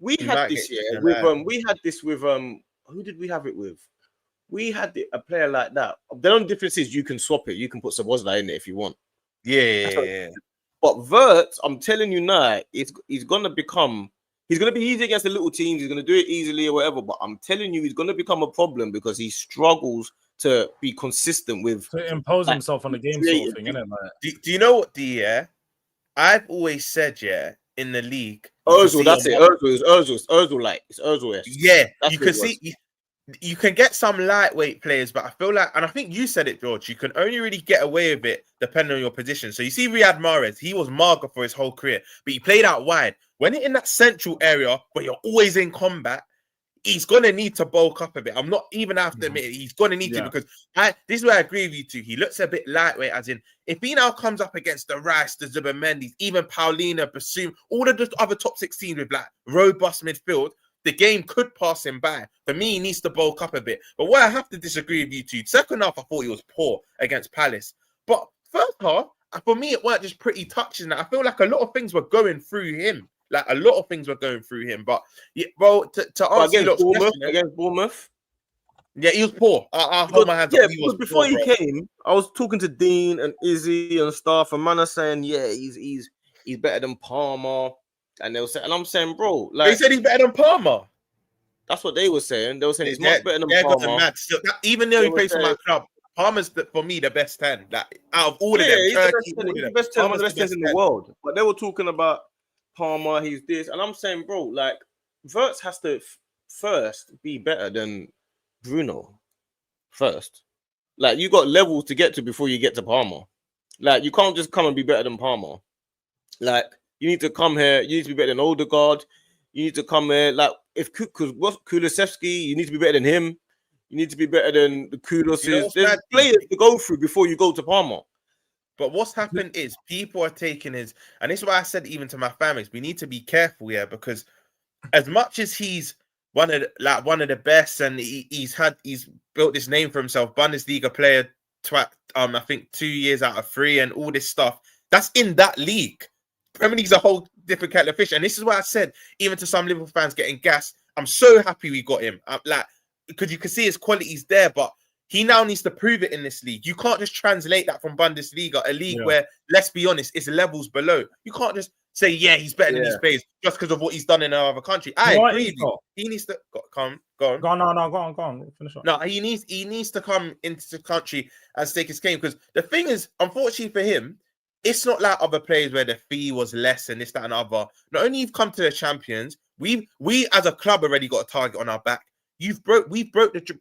we had this with who did we have it with? We had a player like that. The only difference is you can swap it. You can put Szoboszlai in it if you want. Yeah. But Verts, I'm telling you now, he's gonna be easy against the little teams. He's gonna do it easily or whatever. But I'm telling you, he's gonna become a problem because he struggles to be consistent with to impose himself on the game sort of thing, isn't it? Like, do you know what, I've always said, in the league, Ozil, that's it. Ozil, like it's Ozil. Yeah, you can see. you can get some lightweight players, but I feel like, and I think you said it, George, you can only really get away with it depending on your position. So you see Riyad Mahrez, he was Marga for his whole career, but he played out wide. When you're in that central area where you're always in combat, he's going to need to bulk up a bit. I'm not even after admit it. He's going to need to, because this is where I agree with you two. He looks a bit lightweight, as in, if he now comes up against the Rice, the Zubamendi's, even Paulina, Bassoum, all of the other top 16 with like robust midfield, the game could pass him by. For me, he needs to bulk up a bit. But where I have to disagree with you two, second half, I thought he was poor against Palace. But first half, for me, it weren't just pretty touches. I feel like a lot of things were going through him. Like, a lot of things were going through him. But, yeah, bro, to answer against Bournemouth, yeah, he was poor. I hold my hands up. He was before poor, he came, I was talking to Dean and Izzy and stuff, and man are saying, yeah, he's better than Palmer. And they were saying, and I'm saying, bro, like, they said he's better than Palmer. That's what they were saying. They were saying he's much better than Palmer. Mad. So even though he plays for my club, Palmer's for me the best 10. Like, out of all of them, he's the best 10, one of the best 10s in the world. But they were talking about Palmer, he's this, and I'm saying, bro, like, Wirtz has to first be better than Bruno. First, like, you got levels to get to before you get to Palmer. Like, you can't just come and be better than Palmer. Like, you need to come here. You need to be better than Odegaard. You need to come here. Like, if Kulusevski, you need to be better than him. You need to be better than the Kuloses. There's players to go through before you go to Palmer. But what's happened is people are taking his, and this is why I said even to my families, we need to be careful here, because as much as he's one of the best, and he's built this name for himself, Bundesliga player, I think 2 years out of 3, and all this stuff. That's in that league. Premier League's a whole different kettle of fish, and this is why I said, even to some Liverpool fans getting gas, I'm so happy we got him. Because you can see his quality's there, but he now needs to prove it in this league. You can't just translate that from Bundesliga, a league where, let's be honest, it's levels below. You can't just say, yeah, he's better than these players just because of what he's done in another country. I agree with you. He needs to go on. Go on. Finish up. No, he needs to come into the country and stake his claim, because the thing is, unfortunately for him, it's not like other players where the fee was less and this, that, and other. Not only you've come to the champions, we as a club already got a target on our back. We broke the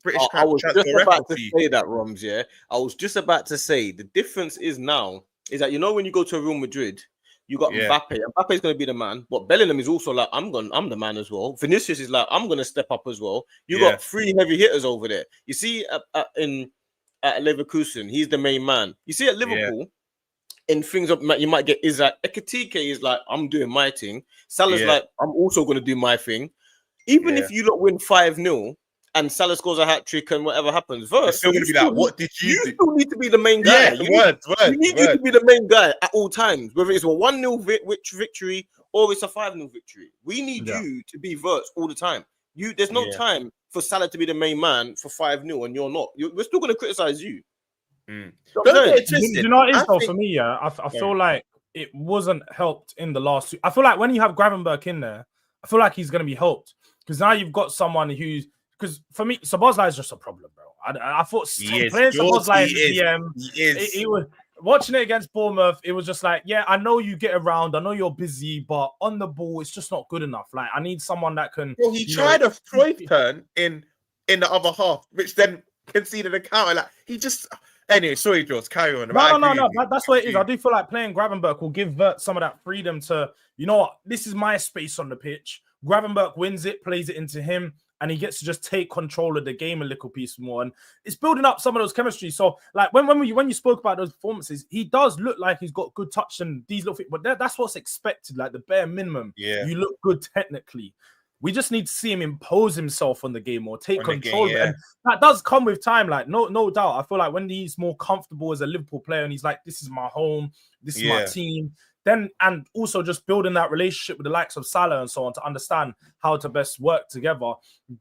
British. I was just about to say that, Roms. Yeah, I was just about to say the difference is now is that, you know, when you go to Real Madrid, you got Mbappe. Mbappe is going to be the man, but Bellingham is also like, I'm the man as well. Vinicius is like, I'm going to step up as well. You got 3 heavy hitters over there. You see at Leverkusen, he's the main man. You see at Liverpool. In things you might get Isak. Ekitike is like, I'm doing my thing. Salah's like, I'm also going to do my thing. Even if you win 5-0 and Salah scores a hat trick and whatever happens, Wirtz, still going to be like, what did you do? You still need to be the main guy. You need to be the main guy at all times, whether it's a 1-0 victory or it's a 5-0 victory. We need you to be Wirtz all the time. There's no time for Salah to be the main man for 5-0 and you're not. We're still going to criticize you. Don't get it twisted. You know what it is, though, for me, I feel like it wasn't helped in the last 2. I feel like when you have Gravenberch in there, I feel like he's going to be helped, because now you've got someone who's, because for me, Szoboszlai is just a problem, bro. I thought playing Szoboszlai in the DM, he was watching it against Bournemouth. It was just like, yeah, I know you get around, I know you're busy, but on the ball, it's just not good enough. Like, I need someone that can. Well, he tried a Cruyff turn in the other half, which then conceded a counter. Like, he just. Anyway, sorry, George, carry on. No. That's what it is. I do feel like playing Gravenberch will give Wirtz some of that freedom to, you know what, this is my space on the pitch. Gravenberch wins it, plays it into him, and he gets to just take control of the game a little piece more. And it's building up some of those chemistry. So, like, when you spoke about those performances, he does look like he's got good touch and these little things, but that's what's expected, like the bare minimum. Yeah. You look good technically. We just need to see him impose himself on the game or take control of it. And that does come with time, like no doubt. I feel like when he's more comfortable as a Liverpool player and he's like, this is my home, this is my team, then, and also just building that relationship with the likes of Salah and so on to understand how to best work together,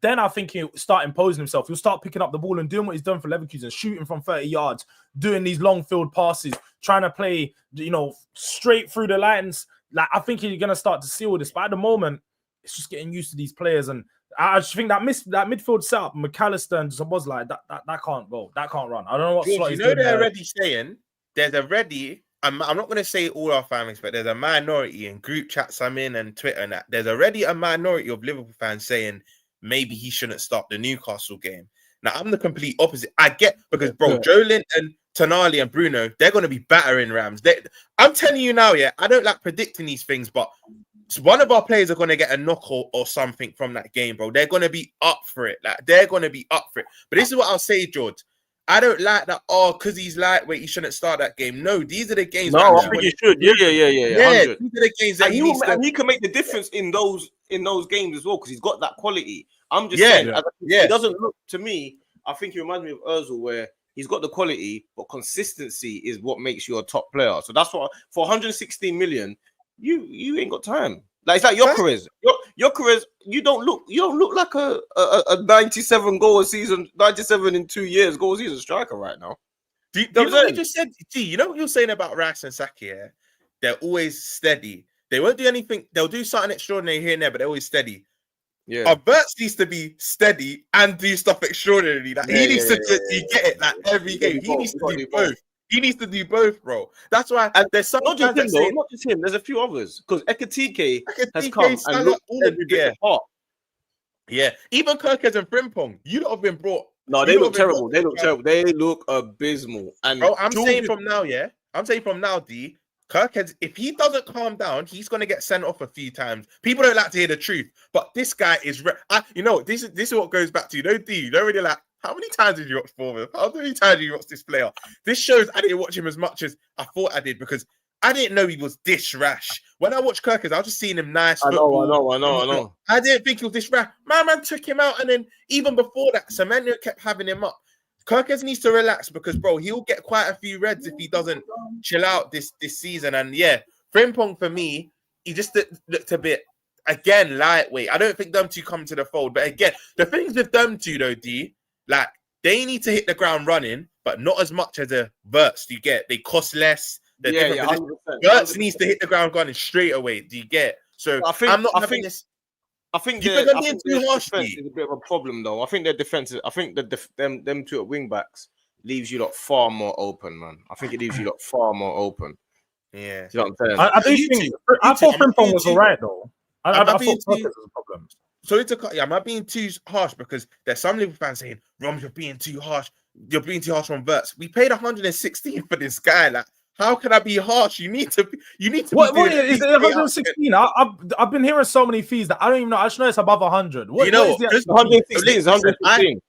then I think he'll start imposing himself. He'll start picking up the ball and doing what he's done for Leverkusen, shooting from 30 yards, doing these long field passes, trying to play, straight through the lines. Like, I think you're going to start to see all this. But at the moment, it's just getting used to these players, and I just think that midfield setup, McAllister and Szoboszlai, that can't go, that can't run. I don't know what. George, they're already saying there's already. I'm not going to say all our families, but there's a minority in group chats I'm in and Twitter and that. There's already a minority of Liverpool fans saying maybe he shouldn't start the Newcastle game. Now, I'm the complete opposite. I get, because, bro, Joe Linton, Tonali and Bruno, they're going to be battering Rams. I'm telling you now, I don't like predicting these things, but one of our players are going to get a knock or something from that game, bro. They're going to be up for it. They're going to be up for it. But this is what I'll say, George. I don't like that, because he's lightweight, he shouldn't start that game. No, these are the games. No, I think he should. Yeah. These are the games that he can make the difference in those games as well, because he's got that quality. I'm just saying, he doesn't look to me. I think he reminds me of Ozil, where he's got the quality, but consistency is what makes you a top player. So that's what, for 116 million, you ain't got time. Like, it's like Gyökeres. Gyökeres, you don't look like a 97 goal a season, 97 in 2 years goal a season striker right now. Do you know what you just said? You know what you're saying about Rice and Saka? Yeah? They're always steady. They won't do anything. They'll do something extraordinary here and there, but they're always steady. Yeah. Verts needs to be steady and do stuff extraordinary. Like, he needs to get it like every game. He needs to do both. He needs to do both, bro. That's why. And there's some not just him, though. Not just him. There's a few others, because Ekitike has come and looked every bit apart. Yeah, even Kirkes and Frimpong, you lot have been brought. No, they look terrible. They look terrible. They look abysmal. And bro, I'm saying from now, D. Kirkes, if he doesn't calm down, he's gonna get sent off a few times. People don't like to hear the truth, but this guy is. This is what goes back to D. You don't really like. How many times did you watch Bournemouth? How many times did you watch this player? This shows I didn't watch him as much as I thought I did, because I didn't know he was this rash. When I watched Kirkes, I was just seeing him nice. I know. I didn't think he was this rash. My man took him out, and then even before that, Semenyo kept having him up. Kirkes needs to relax, because, bro, he'll get quite a few reds if he doesn't chill out this season. And Frimpong, for me, he just looked a bit, again, lightweight. I don't think them two come to the fold. But again, the things with them two, though, D, like, they need to hit the ground running, but not as much as a Verts. Do you get? They cost less. Verts needs to hit the ground running straight away. Do you get? So I think they're being too harsh. Is a bit of a problem, though. I think their defense. I think them two at wing backs leaves you lot far more open, man. I think it leaves you lot far more open. Yeah, you know what I'm saying? I thought Frimpong was alright, though. I thought Kirkes was a problem. Sorry to cut you. Am I being too harsh? Because there's some Liverpool fans saying, "Rom, you're being too harsh. You're being too harsh on Verts." We paid 116 for this guy. Like, how can I be harsh? You need to. What is it? 116? I've been hearing so many fees that I don't even know. I just know it's above 100. What, you know, what is 116. 116.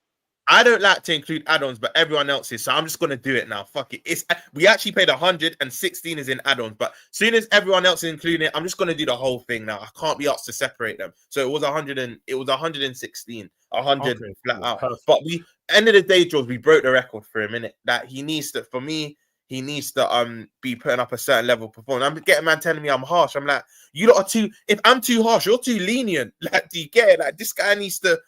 I don't like to include add-ons, but everyone else is, so I'm just gonna do it now. Fuck it. We actually paid 116 is in add-ons, but soon as everyone else is including it, I'm just gonna do the whole thing now. I can't be asked to separate them. So it was 116, 100 flat out. Perfect. But end of the day, George, we broke the record for a minute. That he needs to, for me, he needs to be putting up a certain level of performance. I'm getting man telling me I'm harsh. I'm like, you lot are too. If I'm too harsh, you're too lenient. Like, do you get it? Like, this guy needs to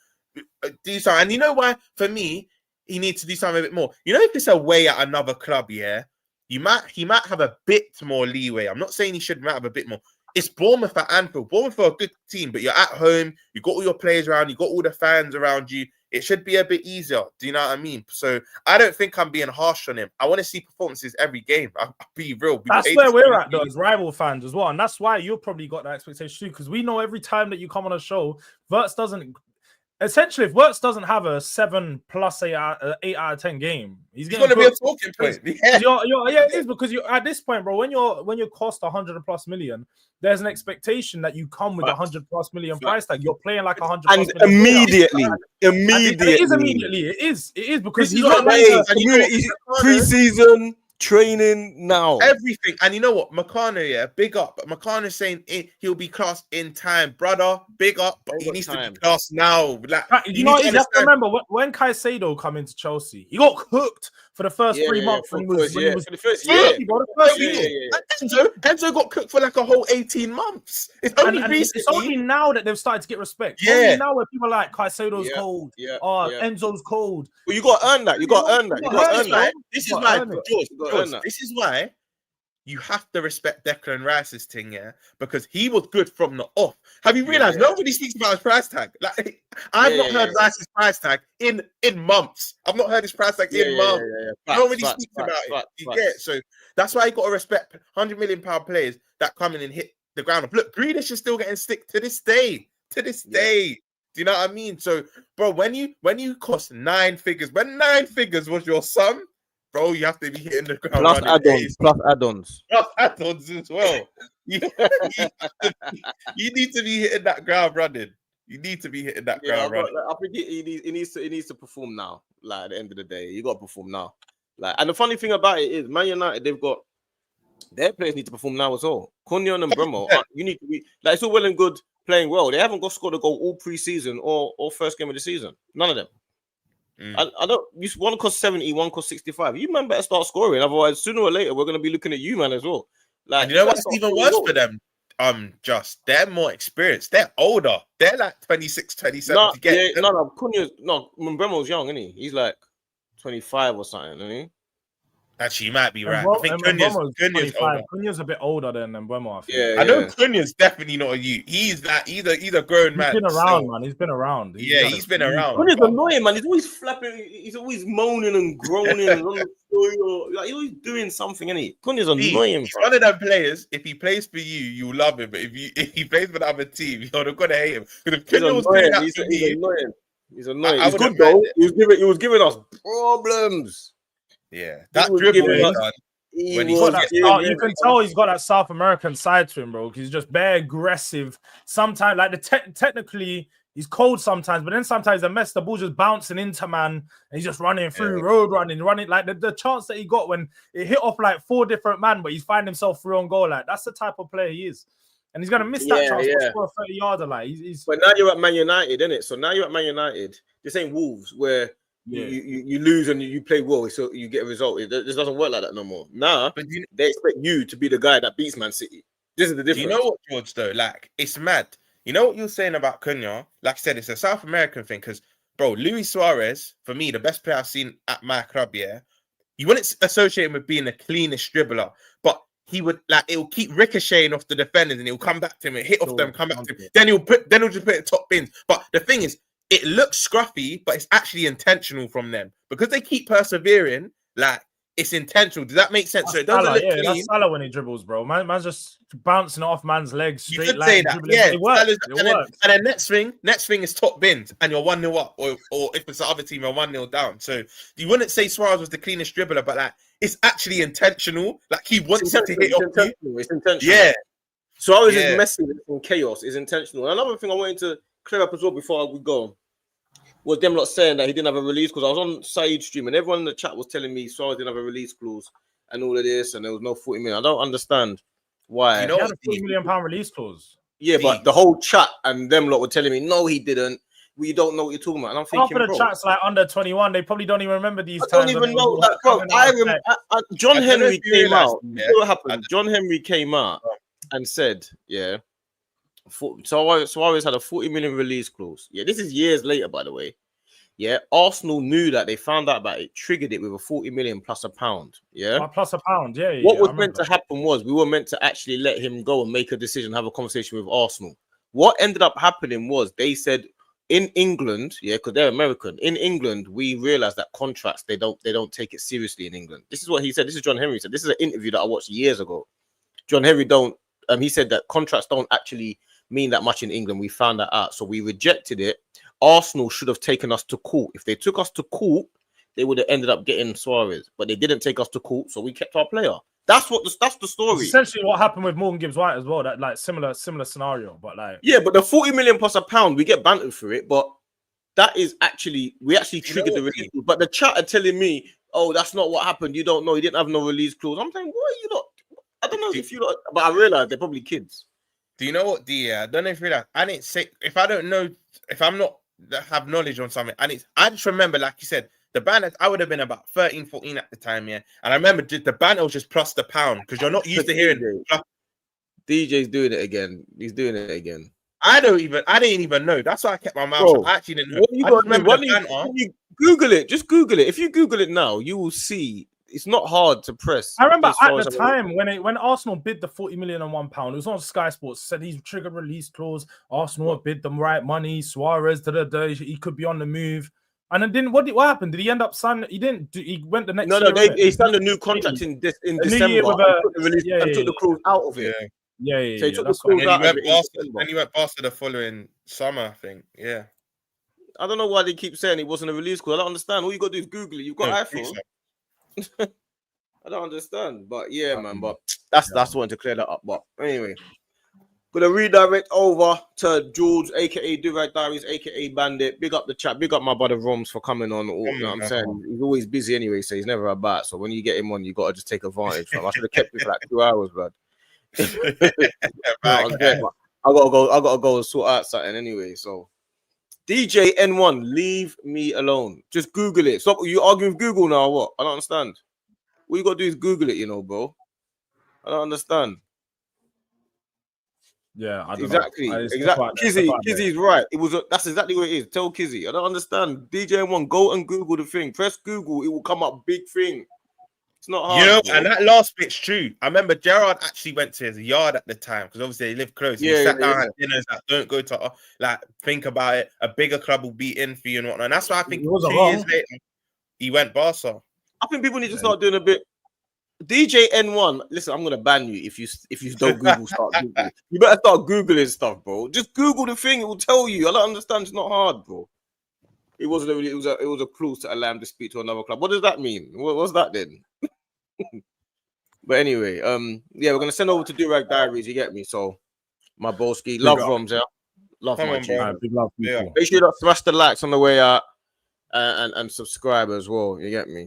do something. And you know why? For me, he needs to do something a bit more. You know, if it's away at another club, he might have a bit more leeway. I'm not saying he should have a bit more. It's Bournemouth at Anfield. Bournemouth are a good team, but you're at home. You got all your players around. You got all the fans around you. It should be a bit easier. Do you know what I mean? So I don't think I'm being harsh on him. I want to see performances every game. I'll be real. That's where we're at, though, as rival fans as well. And that's why you've probably got that expectation too, because we know every time that you come on a show, Verts doesn't. Essentially, if Verts doesn't have a 7+ 8 out of 10 game, he's going to be a talking point. Yeah, it is, because you're at this point, bro. When you cost 100+ million, there's an expectation that you come with 100+ million price tag. You're playing like 100+ and million. Immediately. It is because he's not pre-season. Training now, everything. And you know what, Meccano, big up. But Meccano's saying he'll be classed in time, brother. Big up, but he needs to be classed now. Like, you have to remember when Caicedo come into Chelsea, he got cooked for the first 3 months. For the first year. Enzo got cooked for like a whole 18 months. It's only now that they've started to get respect. Only now where people are like, Caicedo's cold. Enzo's cold. Well, you got to earn that. You got to earn that. This is why, George, this is why you have to respect Declan Rice's thing, because he was good from the off. Have you realized nobody speaks about his price tag? Like, I've not heard Rice's price tag in months. I've not heard his price tag in months. Nobody speaks about it. You get it? So that's why you got to respect £100 million players that come in and hit the ground. Look, Grealish is still getting stick to this day. Do you know what I mean? So, bro, when you cost 9 figures, when 9 figures was your sum, bro, you have to be hitting the ground plus running. plus add-ons As well. You need to be hitting that ground running. You need to be hitting that ground running. I think he needs to perform now. Like at the end of the day, you got to perform now. Like, and the funny thing about it is, Man United, they've got their players need to perform now as well. Cunyon and Bremo, you need to be like, it's all well and good playing well. They haven't scored a goal all pre-season or first game of the season. None of them. I don't. One cost 70, one cost 65. You man better start scoring, otherwise sooner or later we're gonna be looking at you, man, as well. Like, and you know what's even worse for them? They're more experienced. They're older. They're like 26, 27. Mbremo's young, isn't he? He's like 25 or something, isn't he? Actually, you might be right. I think Cunya's older. Cunya's a bit older than Mbeumo, I think. Yeah, I know Cunya's definitely not a youth. He's like he's a grown man. He's been around, man. He's been around. He's been around. Cunya's annoying, man. He's always flapping. He's always moaning and groaning. Like, he's always doing something, isn't he? Cunya's annoying. He's one of them players. If he plays for you, you love him. But if he plays for the other team, you're gonna hate him. Because if Cunya was doing that to me, he's annoying. He's good though. He was giving us problems. Yeah, that dribble. You can tell he's got that South American side to him, bro. He's just very aggressive. Sometimes, like technically, he's cold sometimes, but then sometimes the ball just bouncing into man, and he's just running through, road running. Like the chance that he got when it hit off like 4 different men, but he's finding himself through on goal. Like that's the type of player he is, and he's gonna miss that chance to score a 30-yarder. Like he's. But now you're at Man United, isn't it? So now you're at Man United. This ain't Wolves where. You lose and you play well, so you get a result. This doesn't work like that no more. Nah, but they expect you to be the guy that beats Man City. This is the difference. You know what, George, though? Like, it's mad. You know what you're saying about Cunha? Like I said, it's a South American thing because, bro, Luis Suarez, for me, the best player I've seen at my club, you wouldn't associate him with being the cleanest dribbler, but he would, like, it'll keep ricocheting off the defenders and he'll come back to him and hit off them, come back to him. Then he'll just put it top bins. But the thing is, it looks scruffy, but it's actually intentional from them because they keep persevering. Like it's intentional. Does that make sense? So it doesn't look clean. That's Salah when he dribbles, bro. Man's just bouncing off man's legs straight. You could say that, it works. And then next thing is top bins, and you're 1-0 up, or if it's the other team, you're 1-0 down. So you wouldn't say Suarez was the cleanest dribbler, but like it's actually intentional. Like he wants to hit off you. It's intentional. Yeah. Suarez is messy in chaos. Is intentional. And another thing I wanted to clear up as well before we go was them lot saying that he didn't have a release clause. I was on Saeed's stream and everyone in the chat was telling me Suarez didn't have a release clause and all of this, and there was no 40 million. I don't understand why. You know, he had a £40 million release clause. Yeah, but the whole chat and them lot were telling me, no, he didn't. We don't know what you're talking about. And I'm thinking, half of the chat's like under 21. They probably don't even remember these times. I don't even know that, bro. John Henry came out. You know what happened? John Henry came out and said, Suarez had a 40 million release clause. Yeah, this is years later, by the way. Yeah, Arsenal knew that. They found out about it, triggered it with a 40 million plus £1. Yeah, plus £1. Yeah. What was meant to happen was we were meant to actually let him go and make a decision, have a conversation with Arsenal. What ended up happening was they said in England, because they're American. In England, we realized that contracts they don't take it seriously in England. This is what he said. This is John Henry said. This is an interview that I watched years ago. John Henry he said that contracts don't actually mean that much in England. We found that out, so we rejected it. Arsenal should have taken us to court. If they took us to court, they would have ended up getting Suarez, but they didn't take us to court, so we kept our player. That's the story. It's essentially what happened with Morgan Gibbs-White as well. That like similar scenario, but like but the 40 million plus £1, we get bantered for it, but that is we actually triggered the release. But the chat are telling me, oh, that's not what happened. You don't know. He didn't have no release clause. I'm saying, what are you not? I don't know if you lot, but I realize they're probably kids. Do you know what, I don't know if you realize. I didn't say if I don't know if I'm not have knowledge on something. I just remember, like you said, the banner. I would have been about 13, 14 at the time, and I remember the banner was just plus the £1 because you're not used to hearing. DJ's doing it again. He's doing it again. I didn't even know. That's why I kept my mouth. Bro, I actually didn't know. You Google it. Just Google it. If you Google it now, you will see. It's not hard to press. I remember at the time when Arsenal bid the 40 million and £1, it was on Sky Sports. Said he's triggered release clause. Arsenal bid the right money. Suarez, he could be on the move. And then what happened? Did he end up signing? He didn't. He went the next. No, he signed a new contract in December. And took the clause out of it. Yeah. So he took the clause out of it. And he went past the following summer, I think. Yeah. I don't know why they keep saying it wasn't a release code. I don't understand. All you got to do is Google it. You've got iPhone. I don't understand. But yeah, man. But that's wanting to clear that up. But anyway, gonna redirect over to George, aka Durag Diaries, aka Bandit. Big up the chat. Big up my brother Roms for coming on. You know what I'm saying? He's always busy anyway, so he's never about. So when you get him on, you gotta just take advantage. I should have kept him for like 2 hours, bro. I gotta go and sort out something anyway. So DJ N1, leave me alone. Just Google it. Stop. You arguing with Google now or what? I don't understand. What you gotta do is Google it, you know, bro. I don't understand. Yeah, I don't exactly. know. Exactly. Kizzy's right. That's exactly what it is. Tell Kizzy. I don't understand. DJ N1, go and Google the thing. Press Google, it will come up big thing. It's not hard. You know, and that last bit's true. I remember Gerard actually went to his yard at the time because obviously they live close. He sat down at dinners that don't go to like think about it. A bigger club will be in for you and whatnot. And that's why I think 2 years later he went Barca. I think people need to start doing a bit. DJ N1, listen, I'm gonna ban you if you don't Google start Googling. You better start Googling stuff, bro. Just Google the thing, it will tell you. I don't understand, it's not hard, bro. It was a clause to allow him to speak to another club. What does that mean? What's that then? But anyway, yeah, we're gonna send over to Durag Diaries, you get me? So my broski, love Roms, yeah. Love my G. Big love, Make sure you smash the likes on the way out and subscribe as well, you get me?